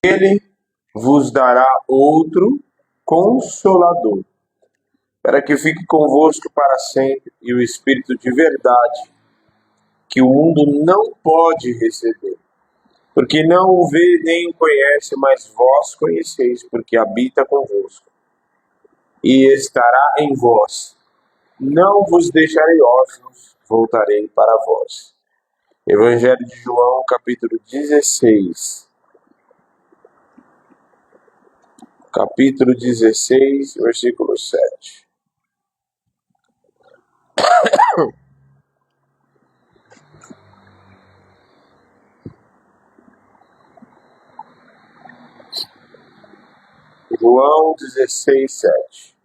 Ele vos dará outro Consolador, para que fique convosco para sempre, e o Espírito de verdade, que o mundo não pode receber, porque não o vê nem o conhece, mas vós conheceis, porque habita convosco e estará em vós. Não vos deixarei órfãos, voltarei para vós. Evangelho de João, capítulo 16. Capítulo 16, versículo 7. João 16, 7.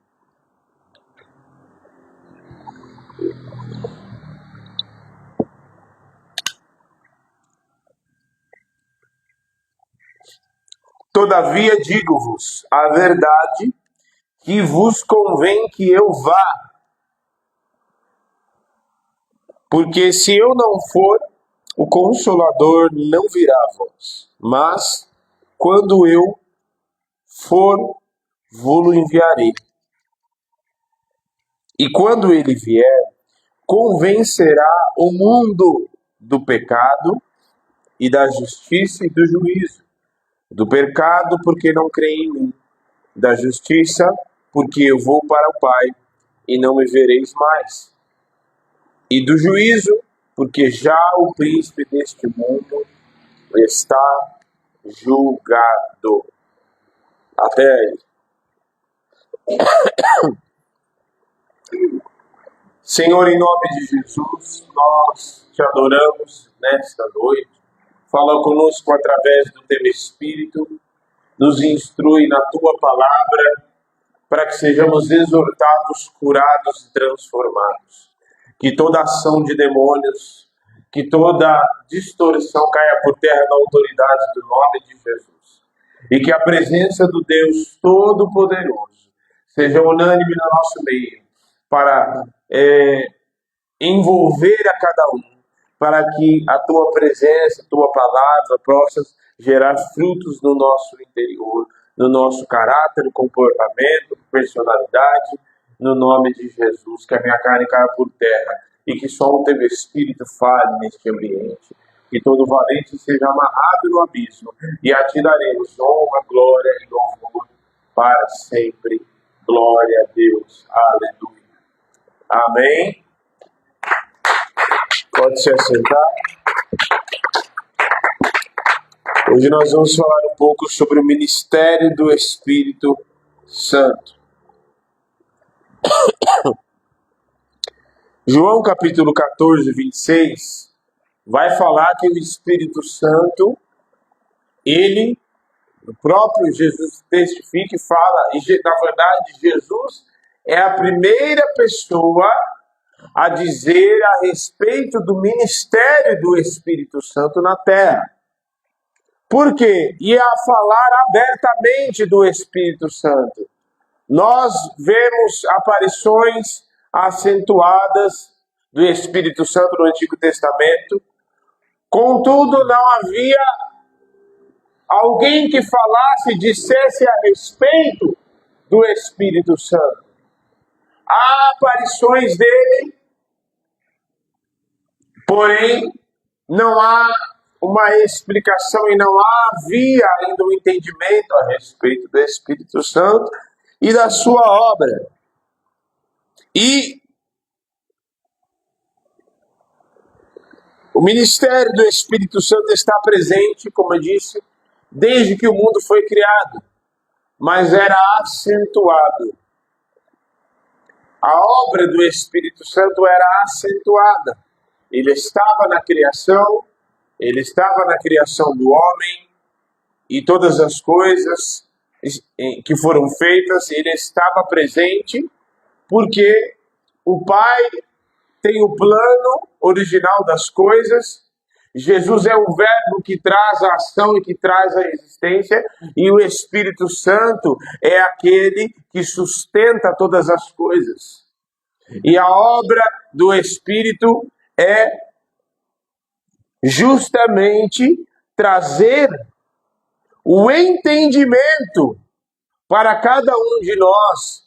Todavia digo-vos a verdade, que vos convém que eu vá. Porque se eu não for, o Consolador não virá a vós. Mas, quando eu for, vou-lo enviarei. E quando ele vier, convencerá o mundo do pecado e da justiça e do juízo. Do pecado, porque não crê em mim. Da justiça, porque eu vou para o Pai e não me vereis mais. E do juízo, porque já o príncipe deste mundo está julgado. Até aí. Senhor, em nome de Jesus, nós te adoramos nesta noite. Fala conosco através do teu Espírito, nos instrui na tua palavra, para que sejamos exortados, curados e transformados. Que toda ação de demônios, que toda distorção caia por terra na autoridade do nome de Jesus. E que a presença do Deus Todo-Poderoso seja unânime no nosso meio, para envolver a cada um, para que a tua presença, a tua palavra possa gerar frutos no nosso interior, no nosso caráter, comportamento, personalidade, no nome de Jesus. Que a minha carne caia por terra e que só o teu Espírito fale neste ambiente. Que todo valente seja amarrado no abismo e a ti daremos honra, glória e louvor para sempre. Glória a Deus. Aleluia. Amém. Pode se assentar. Hoje nós vamos falar um pouco sobre o ministério do Espírito Santo. João capítulo 14, 26, vai falar que o Espírito Santo, ele, o próprio Jesus testifica e fala, e na verdade Jesus é a primeira pessoa a dizer a respeito do ministério do Espírito Santo na terra. Por quê? E a falar abertamente do Espírito Santo. Nós vemos aparições acentuadas do Espírito Santo no Antigo Testamento. Contudo, não havia alguém que falasse, dissesse a respeito do Espírito Santo. Há aparições dele, porém, não há uma explicação e não havia ainda um entendimento a respeito do Espírito Santo e da sua obra. E o ministério do Espírito Santo está presente, como eu disse, desde que o mundo foi criado, mas era acentuado. A obra do Espírito Santo era acentuada. Ele estava na criação, ele estava na criação do homem e todas as coisas que foram feitas, ele estava presente porque o Pai tem o plano original das coisas. Jesus é o verbo que traz a ação e que traz a existência, e o Espírito Santo é aquele que sustenta todas as coisas. E a obra do Espírito é justamente trazer o entendimento para cada um de nós,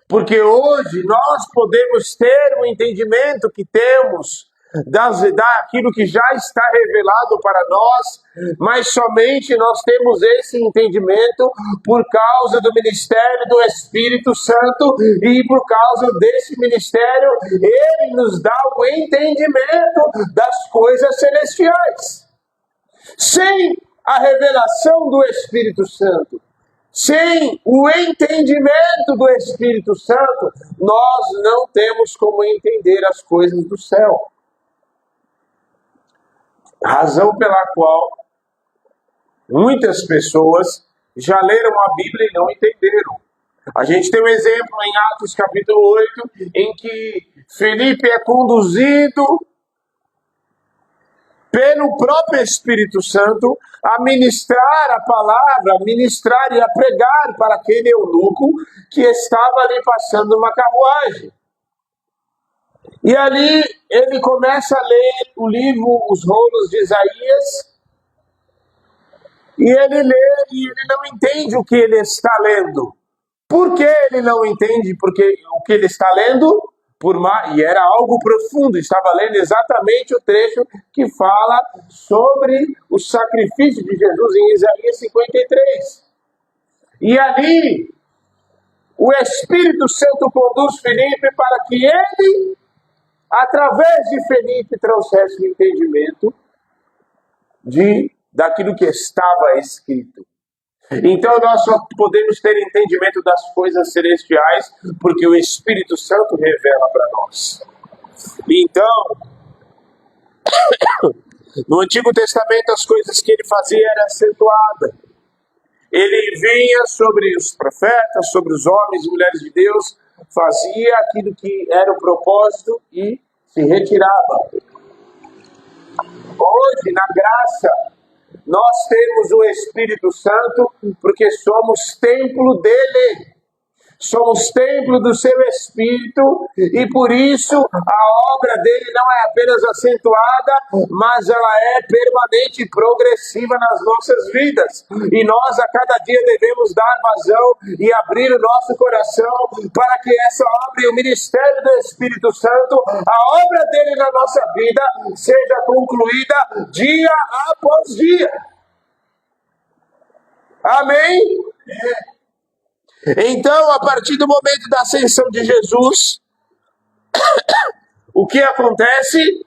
porque hoje nós podemos ter o entendimento que temos daquilo que já está revelado para nós, mas somente nós temos esse entendimento por causa do ministério do Espírito Santo, e por causa desse ministério ele nos dá o entendimento das coisas celestiais. Sem a revelação do Espírito Santo, sem o entendimento do Espírito Santo, nós não temos como entender as coisas do céu. Razão pela qual muitas pessoas já leram a Bíblia e não entenderam. A gente tem um exemplo em Atos capítulo 8, em que Felipe é conduzido pelo próprio Espírito Santo a ministrar a palavra, a ministrar e a pregar para aquele eunuco que estava ali passando uma carruagem. E ali ele começa a ler o livro, os rolos de Isaías, e ele lê e ele não entende o que ele está lendo. Por que ele não entende porque o que ele está lendo? E era algo profundo, estava lendo exatamente o trecho que fala sobre o sacrifício de Jesus em Isaías 53. E ali, o Espírito Santo conduz Felipe para que ele, através de Felipe, trouxesse o entendimento daquilo que estava escrito. Então nós só podemos ter entendimento das coisas celestiais porque o Espírito Santo revela para nós. Então, no Antigo Testamento as coisas que ele fazia era acentuada. Ele vinha sobre os profetas, sobre os homens e mulheres de Deus, fazia aquilo que era o propósito e se retirava. Hoje, na graça, nós temos o Espírito Santo porque somos templo dele. Somos templo do seu Espírito e por isso a obra dele não é apenas acentuada, mas ela é permanente e progressiva nas nossas vidas. E nós a cada dia devemos dar vazão e abrir o nosso coração para que essa obra e o ministério do Espírito Santo, a obra dele na nossa vida, seja concluída dia após dia. Amém? Então, a partir do momento da ascensão de Jesus, o que acontece?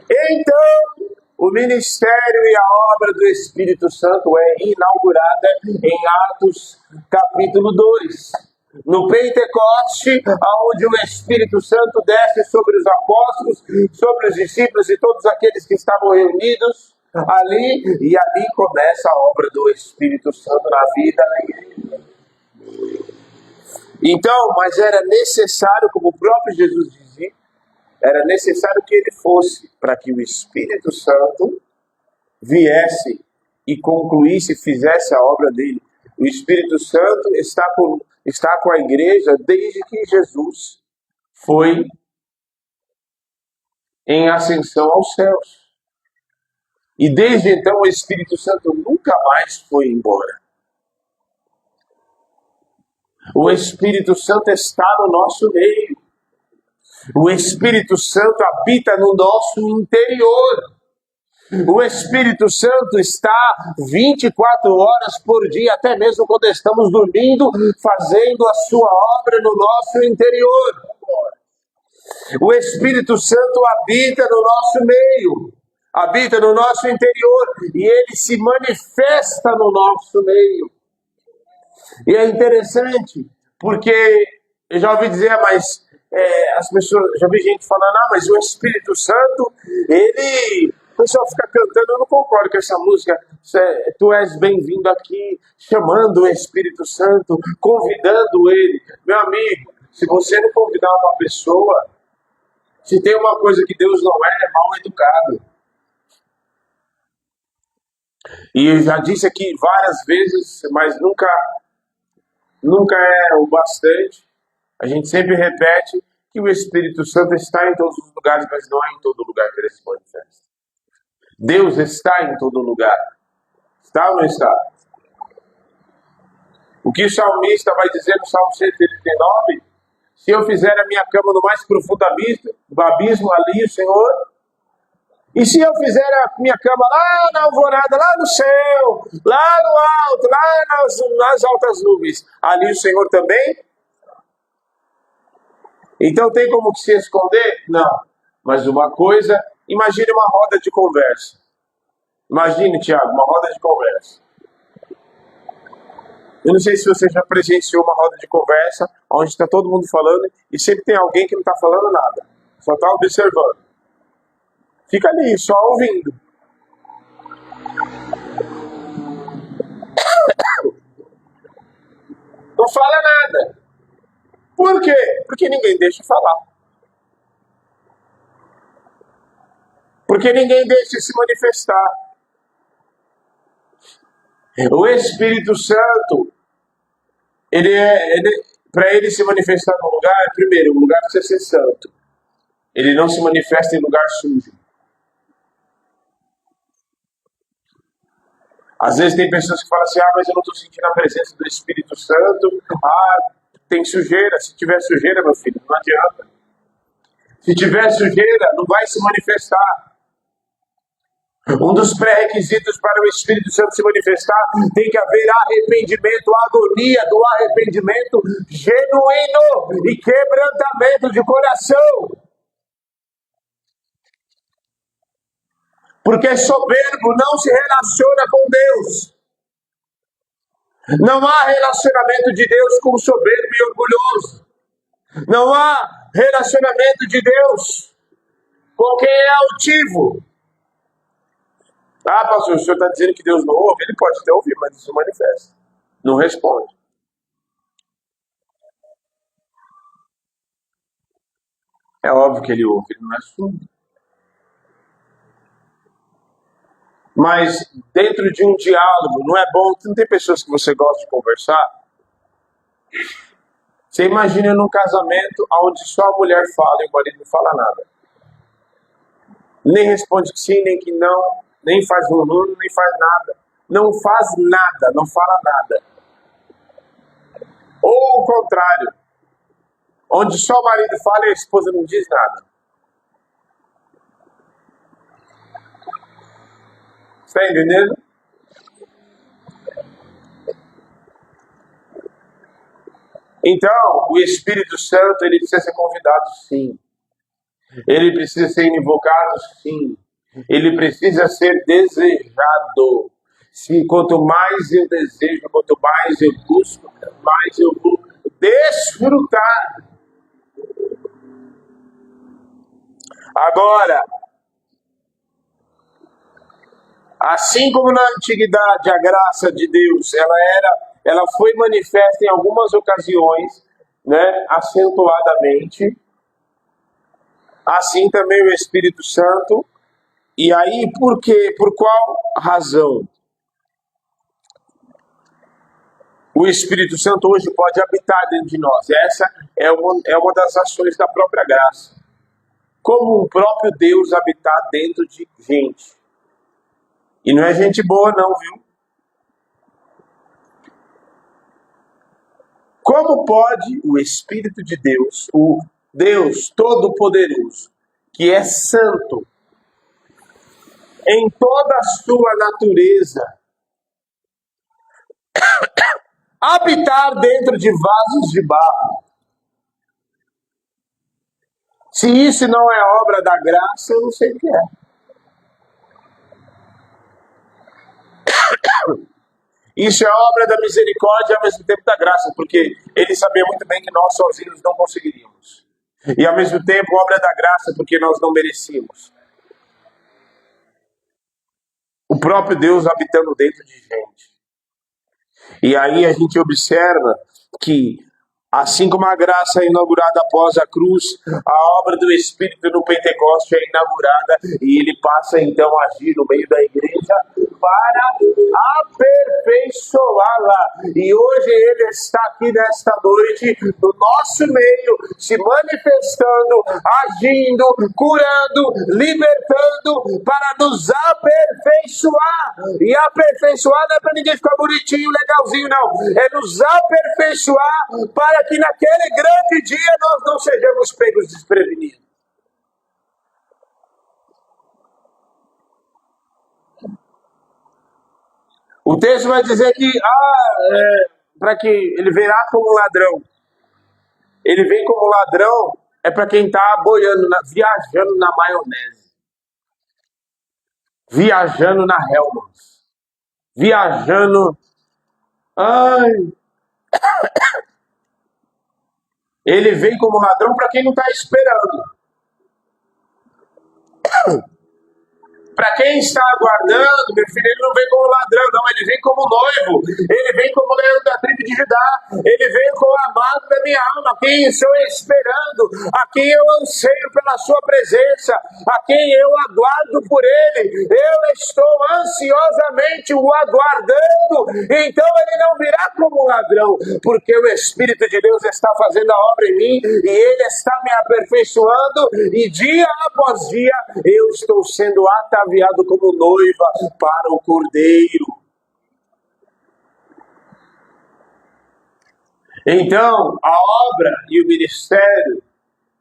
Então, o ministério e a obra do Espírito Santo é inaugurada em Atos capítulo 2. No Pentecoste, onde o Espírito Santo desce sobre os apóstolos, sobre os discípulos e todos aqueles que estavam reunidos ali, e ali começa a obra do Espírito Santo na vida da igreja. Então, mas era necessário, como o próprio Jesus dizia, era necessário que ele fosse para que o Espírito Santo viesse e concluísse, fizesse a obra dele. O Espírito Santo está com a igreja desde que Jesus foi em ascensão aos céus. E desde então o Espírito Santo nunca mais foi embora. O Espírito Santo está no nosso meio. O Espírito Santo habita no nosso interior. O Espírito Santo está 24 horas por dia, até mesmo quando estamos dormindo, fazendo a sua obra no nosso interior. O Espírito Santo habita no nosso meio, habita no nosso interior e ele se manifesta no nosso meio. E é interessante, porque eu já ouvi dizer, mas as pessoas, já vi gente falando, mas o Espírito Santo, o pessoal fica cantando, eu não concordo com essa música, tu és bem-vindo aqui, chamando o Espírito Santo, convidando ele. Meu amigo, se você não convidar uma pessoa, se tem uma coisa que Deus não é mal educado. E eu já disse aqui várias vezes, mas nunca é o bastante. A gente sempre repete que o Espírito Santo está em todos os lugares, mas não é em todo lugar que ele se manifesta. Deus está em todo lugar. Está ou não está? O que o salmista vai dizer no Salmo 139? Se eu fizer a minha cama no mais profundo abismo, ali o Senhor. E se eu fizer a minha cama lá na alvorada, lá no céu, lá no alto, lá nas altas nuvens, ali o Senhor também? Então tem como que se esconder? Não. Mas uma coisa, imagine uma roda de conversa. Imagine, Tiago, uma roda de conversa. Eu não sei se você já presenciou uma roda de conversa onde está todo mundo falando e sempre tem alguém que não está falando nada. Só está observando. Fica ali, só ouvindo. Não fala nada. Por quê? Porque ninguém deixa falar. Porque ninguém deixa se manifestar. O Espírito Santo, para ele se manifestar no lugar, primeiro, o lugar precisa ser santo. Ele não se manifesta em lugar sujo. Às vezes tem pessoas que falam assim, mas eu não estou sentindo a presença do Espírito Santo. Tem sujeira. Se tiver sujeira, meu filho, não adianta. Se tiver sujeira, não vai se manifestar. Um dos pré-requisitos para o Espírito Santo se manifestar tem que haver arrependimento, agonia do arrependimento genuíno e quebrantamento de coração. Porque soberbo não se relaciona com Deus. Não há relacionamento de Deus com soberbo e orgulhoso. Não há relacionamento de Deus com quem é altivo. Pastor, o senhor está dizendo que Deus não ouve? Ele pode até ouvir, mas isso manifesta. Não responde. É óbvio que ele ouve, ele não é surdo. Mas dentro de um diálogo, não é bom? Não tem pessoas que você gosta de conversar? Você imagina num casamento onde só a mulher fala e o marido não fala nada. Nem responde que sim, nem que não. Nem faz nem faz nada. Não faz nada, não fala nada. Ou o contrário, onde só o marido fala e a esposa não diz nada. Está entendendo? Então, o Espírito Santo, ele precisa ser convidado, sim. Ele precisa ser invocado, sim. Ele precisa ser desejado. Quanto mais eu desejo, quanto mais eu busco, mais eu vou desfrutar. Agora, assim como na antiguidade a graça de Deus, ela foi manifesta em algumas ocasiões, né, acentuadamente. Assim também o Espírito Santo. E aí, por quê? Por qual razão? O Espírito Santo hoje pode habitar dentro de nós. Essa é uma das ações da própria graça. Como o próprio Deus habitar dentro de gente. E não é gente boa não, viu? Como pode o Espírito de Deus, o Deus Todo-Poderoso, que é santo, em toda a sua natureza, habitar dentro de vasos de barro? Se isso não é obra da graça, eu não sei o que é. Isso é obra da misericórdia e ao mesmo tempo da graça, porque ele sabia muito bem que nós sozinhos não conseguiríamos. E ao mesmo tempo obra da graça, porque nós não merecíamos. O próprio Deus habitando dentro de gente. E aí a gente observa que, assim como a graça é inaugurada após a cruz, a obra do Espírito no Pentecoste é inaugurada e ele passa então a agir no meio da igreja para aperfeiçoar abençoá-la. E hoje Ele está aqui nesta noite, no nosso meio, se manifestando, agindo, curando, libertando, para nos aperfeiçoar. E aperfeiçoar não é para ninguém ficar bonitinho, legalzinho, não. É nos aperfeiçoar para que naquele grande dia nós não sejamos pegos desprevenidos. O texto vai dizer que, para que ele virá como ladrão. Ele vem como ladrão, é para quem está boiando, viajando na maionese. Viajando na Hellmann's. Viajando. Ai. Ele vem como ladrão para quem não está esperando. Para quem está aguardando, meu filho, ele não vem como ladrão, não. Ele vem como noivo. Ele vem como leão da tribo de Judá. Ele vem como amado da minha alma. A quem estou esperando. A quem eu anseio pela sua presença. A quem eu aguardo por ele. Eu estou ansiosamente o aguardando. Então ele não virá como ladrão. Porque o Espírito de Deus está fazendo a obra em mim. E ele está me aperfeiçoando. E dia após dia eu estou sendo ataviado como noiva para o Cordeiro. Então, a obra e o ministério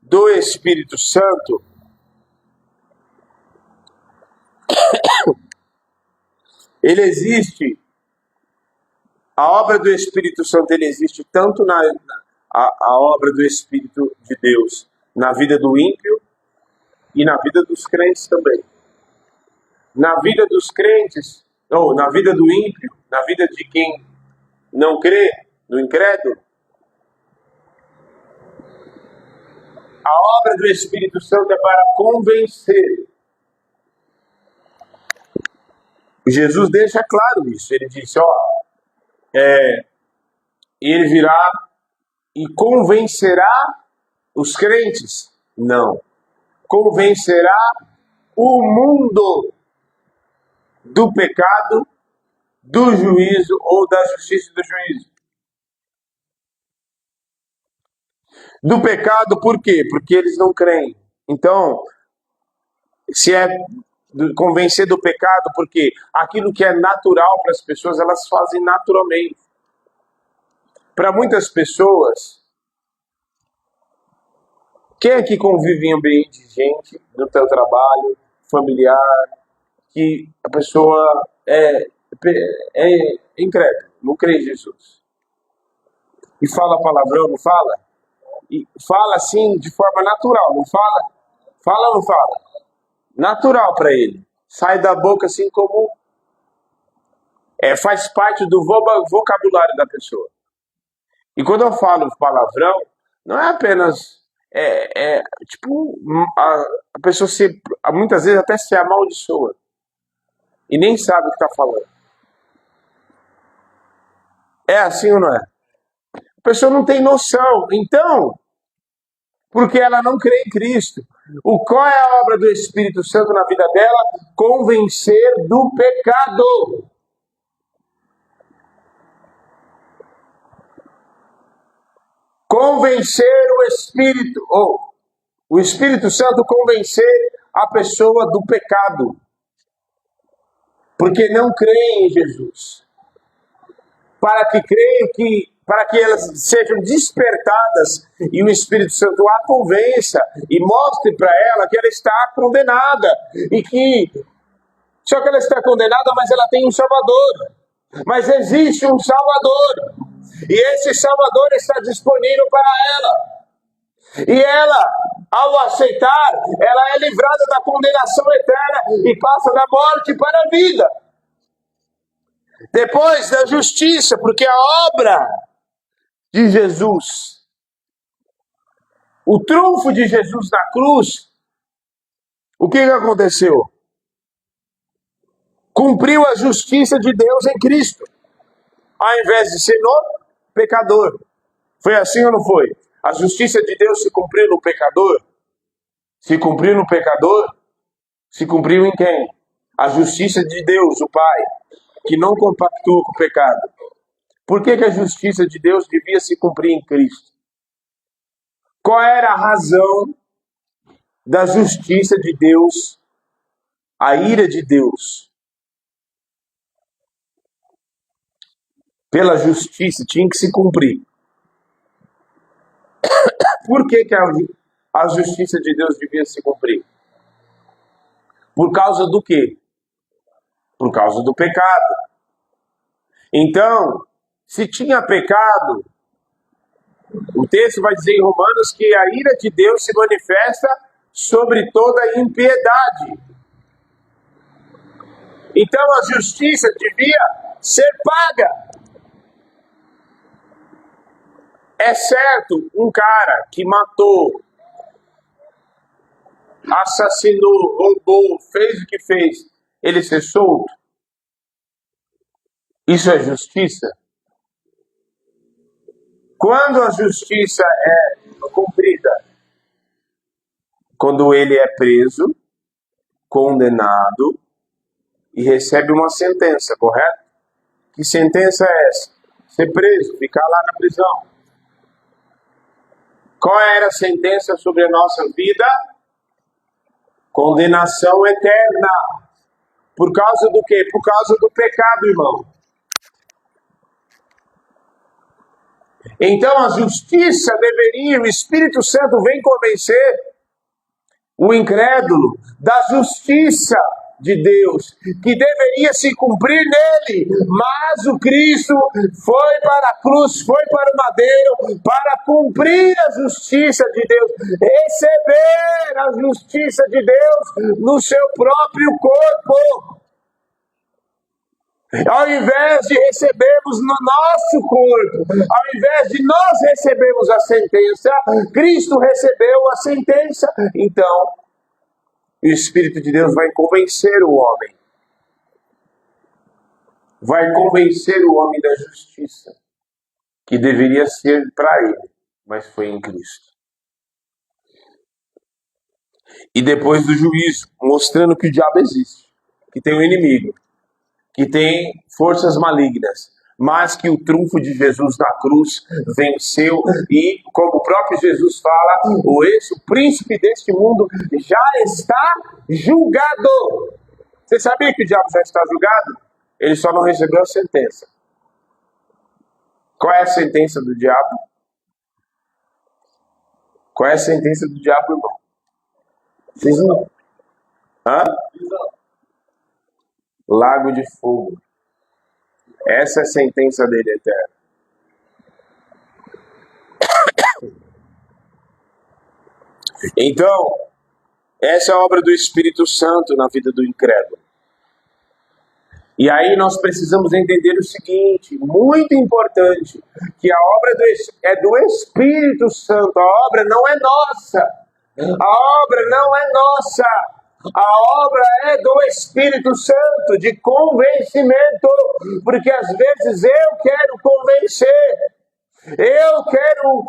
do Espírito Santo ele existe. A obra do Espírito Santo ele existe tanto a obra do Espírito de Deus na vida do ímpio e na vida dos crentes também. Na vida dos crentes, ou na vida do ímpio, na vida de quem não crê, do incrédulo, a obra do Espírito Santo é para convencer. Jesus deixa claro isso. Ele disse, ele virá e convencerá os crentes. Não. Convencerá o mundo do pecado, do juízo ou da justiça e do juízo. Do pecado, por quê? Porque eles não creem. Então, se é convencer do pecado, porque aquilo que é natural para as pessoas, elas fazem naturalmente. Para muitas pessoas, quem é que convive em ambiente de gente, no teu trabalho, familiar, que a pessoa é incrédula, não crê em Jesus? E fala palavrão, não fala? E fala assim de forma natural, não fala? Fala ou não fala? Natural para ele. Sai da boca assim como... faz parte do vocabulário da pessoa. E quando eu falo palavrão, não é apenas... tipo, a pessoa muitas vezes até se amaldiçoa. E nem sabe o que está falando. É assim ou não é? A pessoa não tem noção. Então, porque ela não crê em Cristo. Qual é a obra do Espírito Santo na vida dela? Convencer do pecado. Convencer o Espírito, o Espírito Santo convencer a pessoa do pecado. Porque não creem em Jesus. Para que elas sejam despertadas e o Espírito Santo a convença e mostre para ela que ela está condenada. Só que ela está condenada, mas ela tem um Salvador. Mas existe um Salvador. E esse Salvador está disponível para ela. E ela, ao aceitar, ela é livrada da condenação eterna e passa da morte para a vida. Depois da justiça, porque a obra de Jesus, o trunfo de Jesus na cruz, o que aconteceu? Cumpriu a justiça de Deus em Cristo, ao invés de ser no pecador. Foi assim ou não foi? A justiça de Deus se cumpriu no pecador? Se cumpriu no pecador, se cumpriu em quem? A justiça de Deus, o Pai, que não compactua com o pecado. Por que a justiça de Deus devia se cumprir em Cristo? Qual era a razão da justiça de Deus, a ira de Deus? Pela justiça tinha que se cumprir. Por que a justiça de Deus devia se cumprir? Por causa do quê? Por causa do pecado. Então, se tinha pecado, o texto vai dizer em Romanos que a ira de Deus se manifesta sobre toda impiedade. Então a justiça devia ser paga. É certo, um cara que matou, assassinou, roubou, fez o que fez, ele ser solto? Isso é justiça? Quando a justiça é cumprida? Quando ele é preso, condenado e recebe uma sentença, correto? Que sentença é essa? Ser preso, ficar lá na prisão. Qual era a sentença sobre a nossa vida? Condenação eterna. Por causa do quê? Por causa do pecado, irmão. Então a justiça deveria, o Espírito Santo vem convencer o incrédulo da justiça de Deus, que deveria se cumprir nele, mas o Cristo foi para a cruz, foi para o madeiro, para cumprir a justiça de Deus, receber a justiça de Deus no seu próprio corpo. Ao invés de recebermos no nosso corpo, ao invés de nós recebermos a sentença, Cristo recebeu a sentença. Então, o Espírito de Deus vai convencer o homem. Vai convencer o homem da justiça, que deveria ser para ele, mas foi em Cristo. E depois do juízo, mostrando que o diabo existe, que tem um inimigo, que tem forças malignas, mas que o trunfo de Jesus na cruz venceu e, como o próprio Jesus fala, o príncipe deste mundo já está julgado. Você sabia que o diabo já está julgado? Ele só não recebeu a sentença. Qual é a sentença do diabo? Qual é a sentença do diabo, irmão? Vocês não? Hã? Lago de fogo. Essa é a sentença dele eterna. Então, essa é a obra do Espírito Santo na vida do incrédulo. E aí nós precisamos entender o seguinte, muito importante, que a obra é do Espírito Santo, a obra não é nossa. A obra não é nossa. A obra é do Espírito Santo, de convencimento, porque às vezes eu quero convencer, eu quero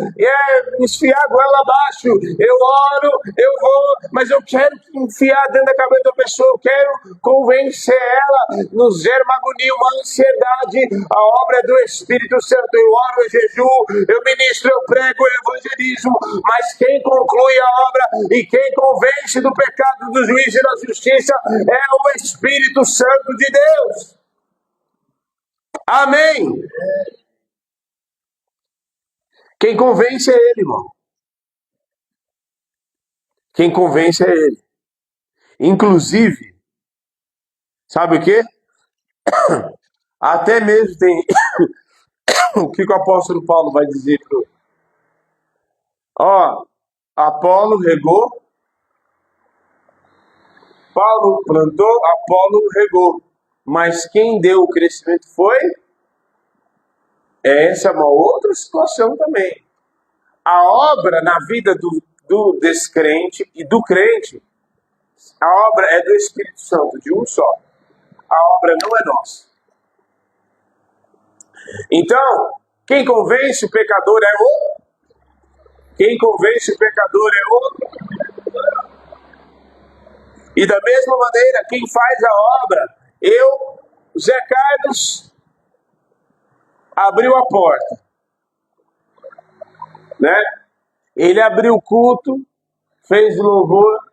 enfiar a goela abaixo, eu oro, eu vou, mas eu quero enfiar dentro da cabeça da pessoa, eu quero convencer ela, nos gera uma agonia, uma ansiedade. A obra é do Espírito Santo, eu oro, eu jejuo, eu ministro, eu prego, eu evangelismo, mas quem conclui a obra e quem convence do pecado, do juízo e da justiça é o Espírito Santo de Deus. Amém? Quem convence é ele, irmão. Quem convence é ele. Inclusive, sabe o quê? Até mesmo tem... O que o apóstolo Paulo vai dizer? Apolo regou, Paulo plantou, Apolo regou. Mas quem deu o crescimento foi... Essa é uma outra situação também. A obra na vida do descrente e do crente, a obra é do Espírito Santo, de um só. A obra não é nossa. Então, quem convence o pecador é outro. Quem convence o pecador é outro. E da mesma maneira, quem faz a obra, eu, Zé Carlos, abriu a porta, né? Ele abriu o culto, fez o louvor,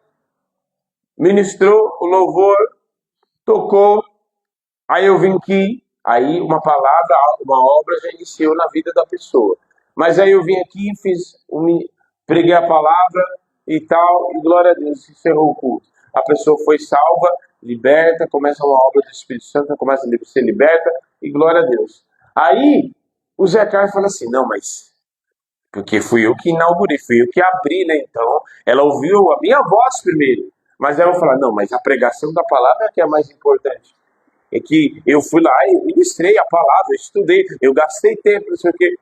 ministrou o louvor, tocou. Aí eu vim aqui, aí uma palavra, uma obra já iniciou na vida da pessoa. Mas aí eu vim aqui, preguei a palavra e tal, e glória a Deus, encerrou o culto. A pessoa foi salva, liberta, começa uma obra do Espírito Santo, começa a ser liberta, e glória a Deus. Aí o Zé Carlos fala assim, não, mas porque fui eu que inaugurei, fui eu que abri, né? Então, ela ouviu a minha voz primeiro. Mas ela vai falar, não, mas a pregação da palavra é que é a mais importante. É que eu fui lá e ministrei a palavra, eu estudei, eu gastei tempo, não sei o quê.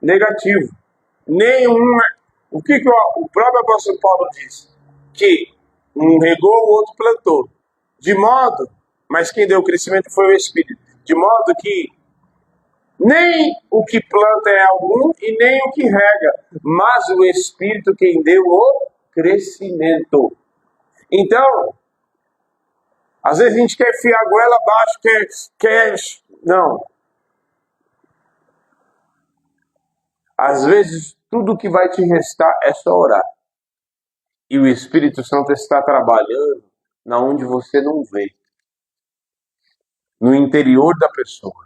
Negativo. Nenhuma. O que o próprio apóstolo Paulo diz? Que um regou, o outro plantou. De modo, mas quem deu o crescimento foi o Espírito. De modo que nem o que planta é algum e nem o que rega, mas o Espírito quem deu o crescimento. Então, às vezes a gente quer enfiar a goela abaixo, quer... Não. Às vezes, tudo que vai te restar é só orar. E o Espírito Santo está trabalhando na onde você não vê. No interior da pessoa.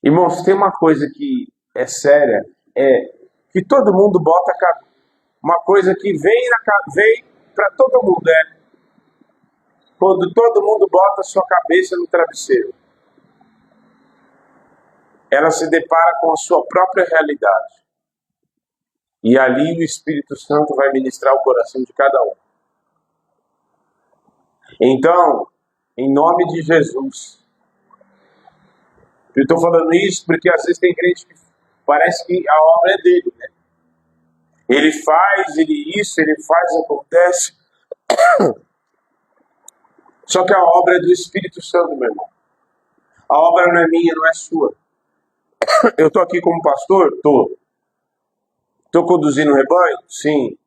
Irmãos, tem uma coisa que é séria, é que todo mundo bota uma coisa que vem para todo mundo, quando todo mundo bota a sua cabeça no travesseiro. Ela se depara com a sua própria realidade. E ali o Espírito Santo vai ministrar o coração de cada um. Então, em nome de Jesus, eu estou falando isso porque às vezes tem crente que parece que a obra é dele, né? Ele faz, ele faz, acontece. Só que a obra é do Espírito Santo, meu irmão. A obra não é minha, não é sua. Eu estou aqui como pastor? Estou. Estou conduzindo o rebanho? Sim.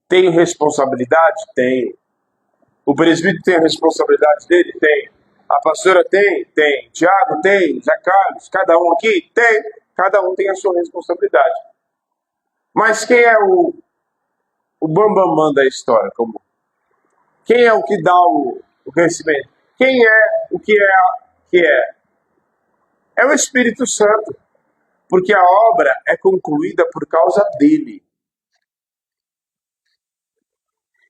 Tenho responsabilidade? Tenho. O presbítero tem a responsabilidade dele? Tem. A pastora tem? Tem. Tiago tem? Zé Carlos? Cada um aqui? Tem. Cada um tem a sua responsabilidade. Mas quem é o bambambam da história? Quem é o que dá o conhecimento? Quem é o que é? É o Espírito Santo. Porque a obra é concluída por causa dele.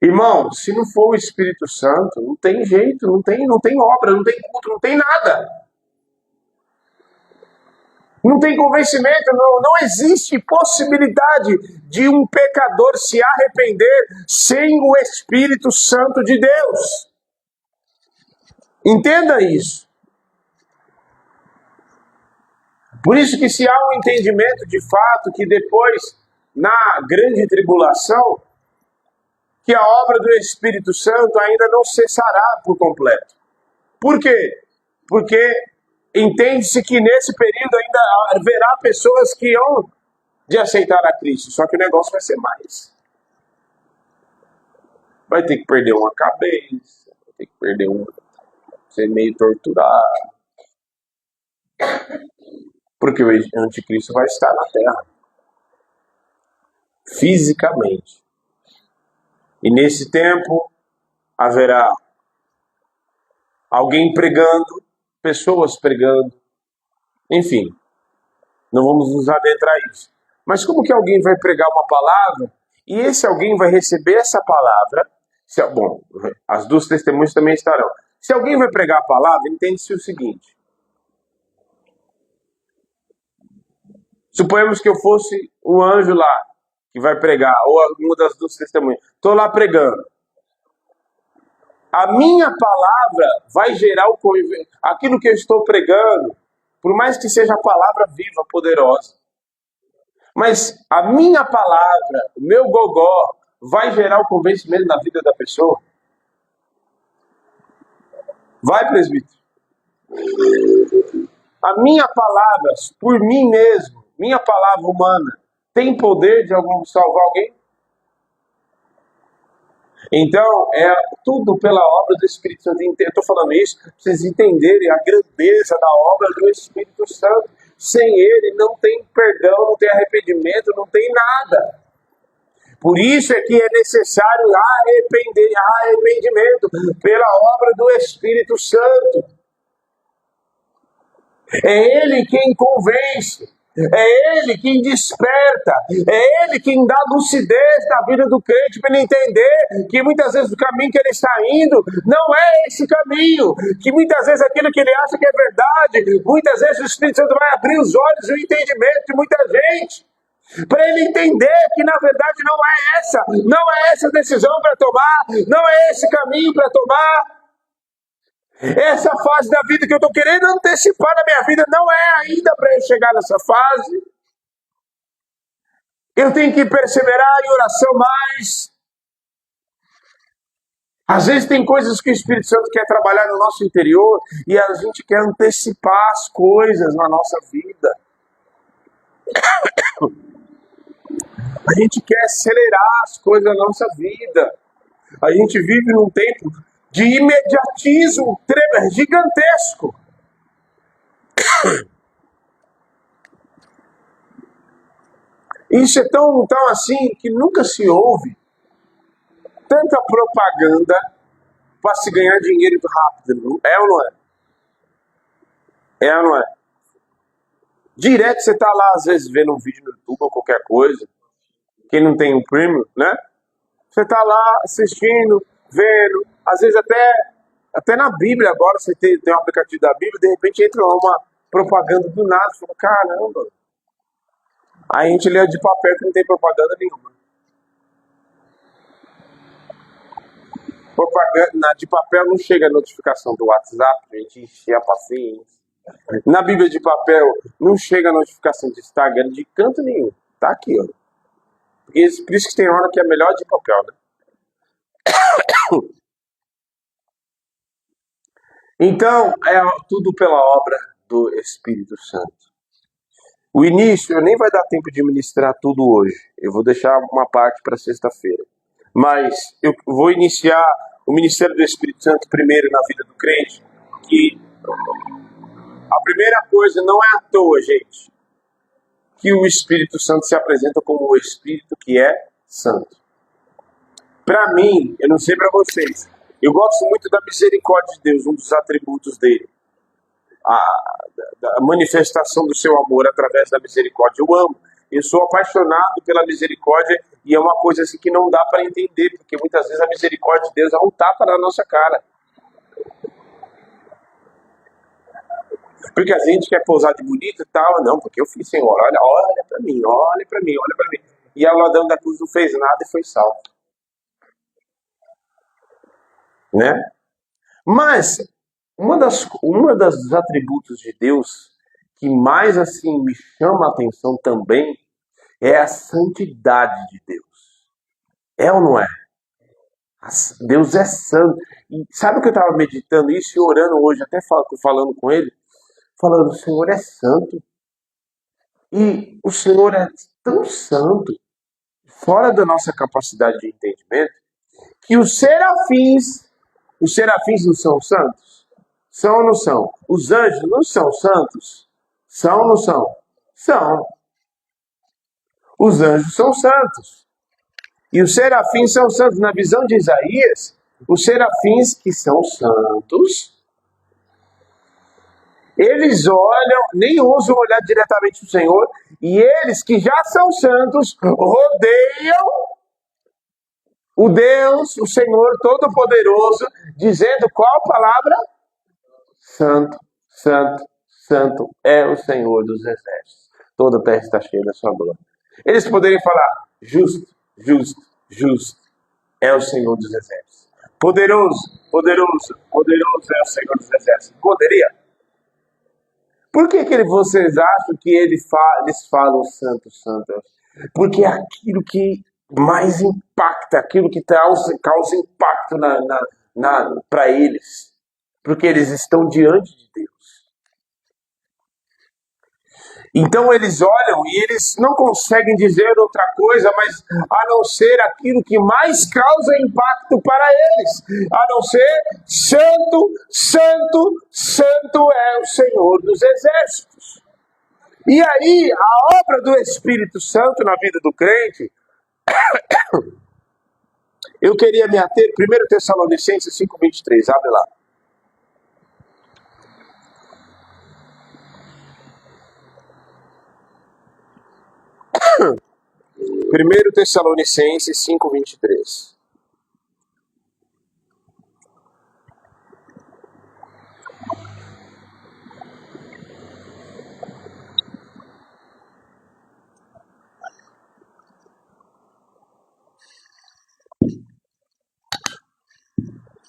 Irmão, se não for o Espírito Santo, não tem jeito, não tem obra, não tem culto, não tem nada. Não tem convencimento, não existe possibilidade de um pecador se arrepender sem o Espírito Santo de Deus. Entenda isso. Por isso que se há um entendimento de fato que depois, na grande tribulação, que a obra do Espírito Santo ainda não cessará por completo. Por quê? Porque entende-se que nesse período ainda haverá pessoas que hão de aceitar a Cristo, só que o negócio vai ser mais. Vai ter que perder uma cabeça, vai ter que perder ser meio torturado. Porque o anticristo vai estar na terra. Fisicamente. E nesse tempo haverá alguém pregando, pessoas pregando, enfim, não vamos nos adentrar a isso. Mas como que alguém vai pregar uma palavra e esse alguém vai receber essa palavra? Bom, as duas testemunhas também estarão. Se alguém vai pregar a palavra, entende-se o seguinte. Suponhamos que eu fosse um anjo lá, que vai pregar, ou uma das duas testemunhas. Estou lá pregando. A minha palavra vai gerar aquilo que eu estou pregando, por mais que seja a palavra viva, poderosa. Mas a minha palavra, o meu gogó, vai gerar o convencimento na vida da pessoa? Vai, presbítero. A minha palavra, por mim mesmo, minha palavra humana, tem poder de salvar alguém? Então, é tudo pela obra do Espírito Santo. Eu estou falando isso para vocês entenderem a grandeza da obra do Espírito Santo. Sem ele não tem perdão, não tem arrependimento, não tem nada. Por isso é que é necessário arrependimento pela obra do Espírito Santo. É ele quem convence. É ele quem desperta, é ele quem dá lucidez na vida do crente para ele entender que muitas vezes o caminho que ele está indo não é esse caminho, que muitas vezes aquilo que ele acha que é verdade, muitas vezes o Espírito Santo vai abrir os olhos e o entendimento de muita gente, para ele entender que na verdade não é essa decisão para tomar, não é esse caminho para tomar. Essa fase da vida que eu estou querendo antecipar na minha vida não é ainda para eu chegar nessa fase. Eu tenho que perseverar em oração mais. Às vezes tem coisas que o Espírito Santo quer trabalhar no nosso interior e a gente quer antecipar as coisas na nossa vida. A gente quer acelerar as coisas na nossa vida. A gente vive num tempo de imediatismo gigantesco. Isso é tão assim que nunca se ouve tanta propaganda para se ganhar dinheiro rápido. É ou não é? É ou não é? Direto você tá lá, às vezes, vendo um vídeo no YouTube ou qualquer coisa. Quem não tem um premium, né? Você tá lá assistindo, vendo. Às vezes até na Bíblia agora, você tem um aplicativo da Bíblia, de repente entra uma propaganda do nada. Você fala, caramba. Aí a gente lê de papel que não tem propaganda nenhuma. Propaganda de papel não chega a notificação do WhatsApp, a gente encher a paciência. Na Bíblia de papel não chega a notificação de Instagram de canto nenhum. Tá aqui, ó. Por isso que tem hora que é melhor de papel, né? Então, é tudo pela obra do Espírito Santo. O início, nem vai dar tempo de ministrar tudo hoje. Eu vou deixar uma parte para sexta-feira. Mas eu vou iniciar o ministério do Espírito Santo primeiro na vida do crente. Que a primeira coisa não é à toa, gente, que o Espírito Santo se apresenta como o Espírito que é santo. Para mim, eu não sei para vocês, eu gosto muito da misericórdia de Deus, um dos atributos dele. A manifestação do seu amor através da misericórdia. Eu amo. Eu sou apaixonado pela misericórdia e é uma coisa assim que não dá para entender, porque muitas vezes a misericórdia de Deus é um tapa na nossa cara. Porque a gente quer pousar de bonito e tal, não, porque eu fiz, Senhor, olha para mim, olha para mim, olha para mim. E o ladrão da cruz não fez nada e foi salvo. Né? Mas uma das atributos de Deus que mais assim me chama a atenção também é a santidade de Deus. É ou não é? Deus é santo. E sabe o que eu estava meditando isso e orando hoje, até falando com ele? Falando, o Senhor é santo. E o Senhor é tão santo, fora da nossa capacidade de entendimento, que os serafins não são santos? São ou não são? Os anjos não são santos? São ou não são? São. Os anjos são santos. E os serafins são santos. Na visão de Isaías, os serafins que são santos, eles olham, nem ousam olhar diretamente para o Senhor, e eles que já são santos, rodeiam o Deus, o Senhor Todo-Poderoso, dizendo qual palavra? Santo, santo, santo é o Senhor dos exércitos. Toda a terra está cheia da sua glória. Eles poderiam falar, justo, justo, justo é o Senhor dos exércitos. Poderoso, poderoso, poderoso é o Senhor dos exércitos. Poderia? Por que vocês acham que eles falam santo, santo? Porque é aquilo que mais impacta, aquilo que causa impacto para eles. Porque eles estão diante de Deus. Então eles olham e eles não conseguem dizer outra coisa, mas a não ser aquilo que mais causa impacto para eles, a não ser Santo, Santo, Santo é o Senhor dos Exércitos. E aí, a obra do Espírito Santo na vida do crente, eu queria me ater, 1 Tessalonicenses 5:23, abre lá. 1 Tessalonicenses 5:23.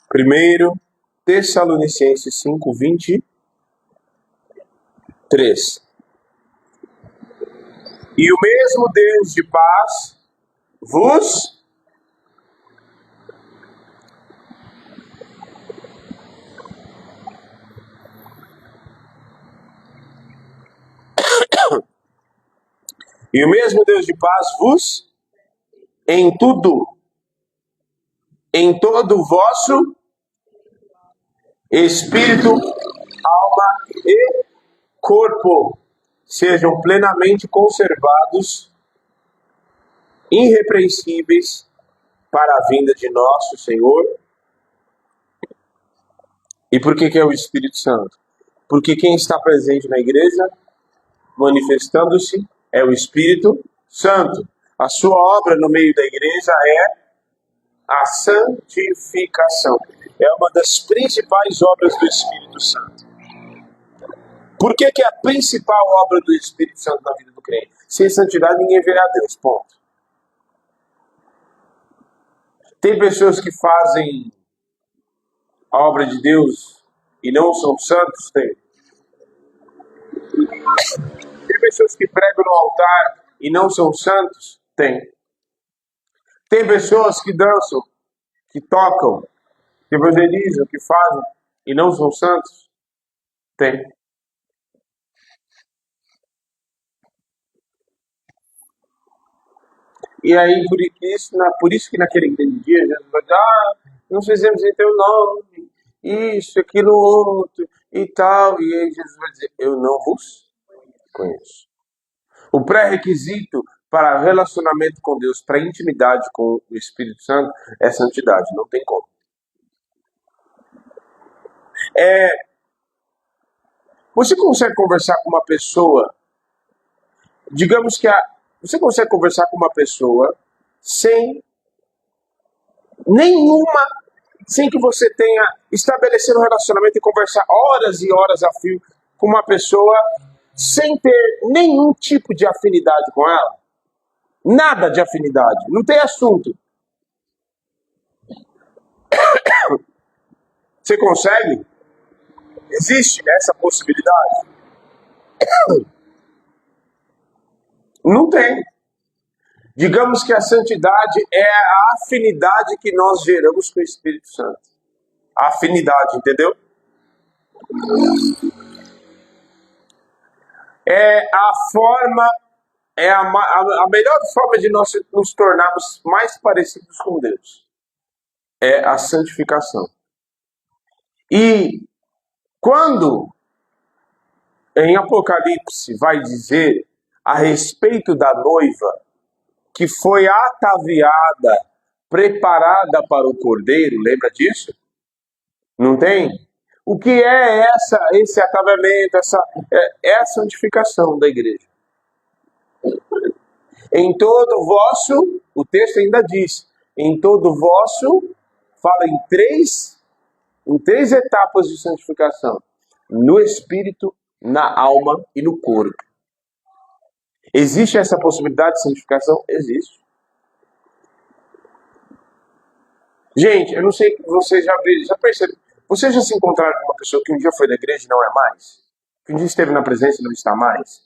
Primeiro Tessalonicenses 5:23. E o mesmo Deus de paz vos e o mesmo Deus de paz vos em tudo, em todo o vosso espírito, alma e corpo, sejam plenamente conservados, irrepreensíveis para a vinda de nosso Senhor. E por que é o Espírito Santo? Porque quem está presente na igreja, manifestando-se, é o Espírito Santo. A sua obra no meio da igreja é a santificação. É uma das principais obras do Espírito Santo. Por que é a principal obra do Espírito Santo na vida do crente? Sem santidade ninguém verá a Deus, ponto. Tem pessoas que fazem a obra de Deus e não são santos? Tem. Tem pessoas que pregam no altar e não são santos? Tem. Tem pessoas que dançam, que tocam, que evangelizam, que fazem e não são santos? Tem. E aí, por isso que naquele grande dia, Jesus vai dizer, nós fizemos em teu nome, isso, aquilo, outro, e tal. E aí Jesus vai dizer, eu não vos conheço. O pré-requisito para relacionamento com Deus, para intimidade com o Espírito Santo, é santidade, não tem como. Você consegue conversar com uma pessoa, digamos que você consegue conversar com uma pessoa sem que você tenha estabelecido um relacionamento e conversar horas e horas a fio com uma pessoa sem ter nenhum tipo de afinidade com ela? Nada de afinidade, não tem assunto. Você consegue? Existe essa possibilidade? Não tem. Digamos que a santidade é a afinidade que nós geramos com o Espírito Santo. A afinidade, entendeu? É a forma, é a melhor forma de nós nos tornarmos mais parecidos com Deus. É a santificação. E quando em Apocalipse vai dizer a respeito da noiva que foi ataviada, preparada para o cordeiro, lembra disso? Não tem? O que é esse ataviamento, é a santificação da igreja. Em todo vosso, o texto ainda diz, em todo vosso, fala em três etapas de santificação: no espírito, na alma e no corpo. Existe essa possibilidade de santificação? Existe. Gente, eu não sei se vocês já perceberam. Vocês já se encontraram com uma pessoa que um dia foi da igreja e não é mais? Que um dia esteve na presença e não está mais?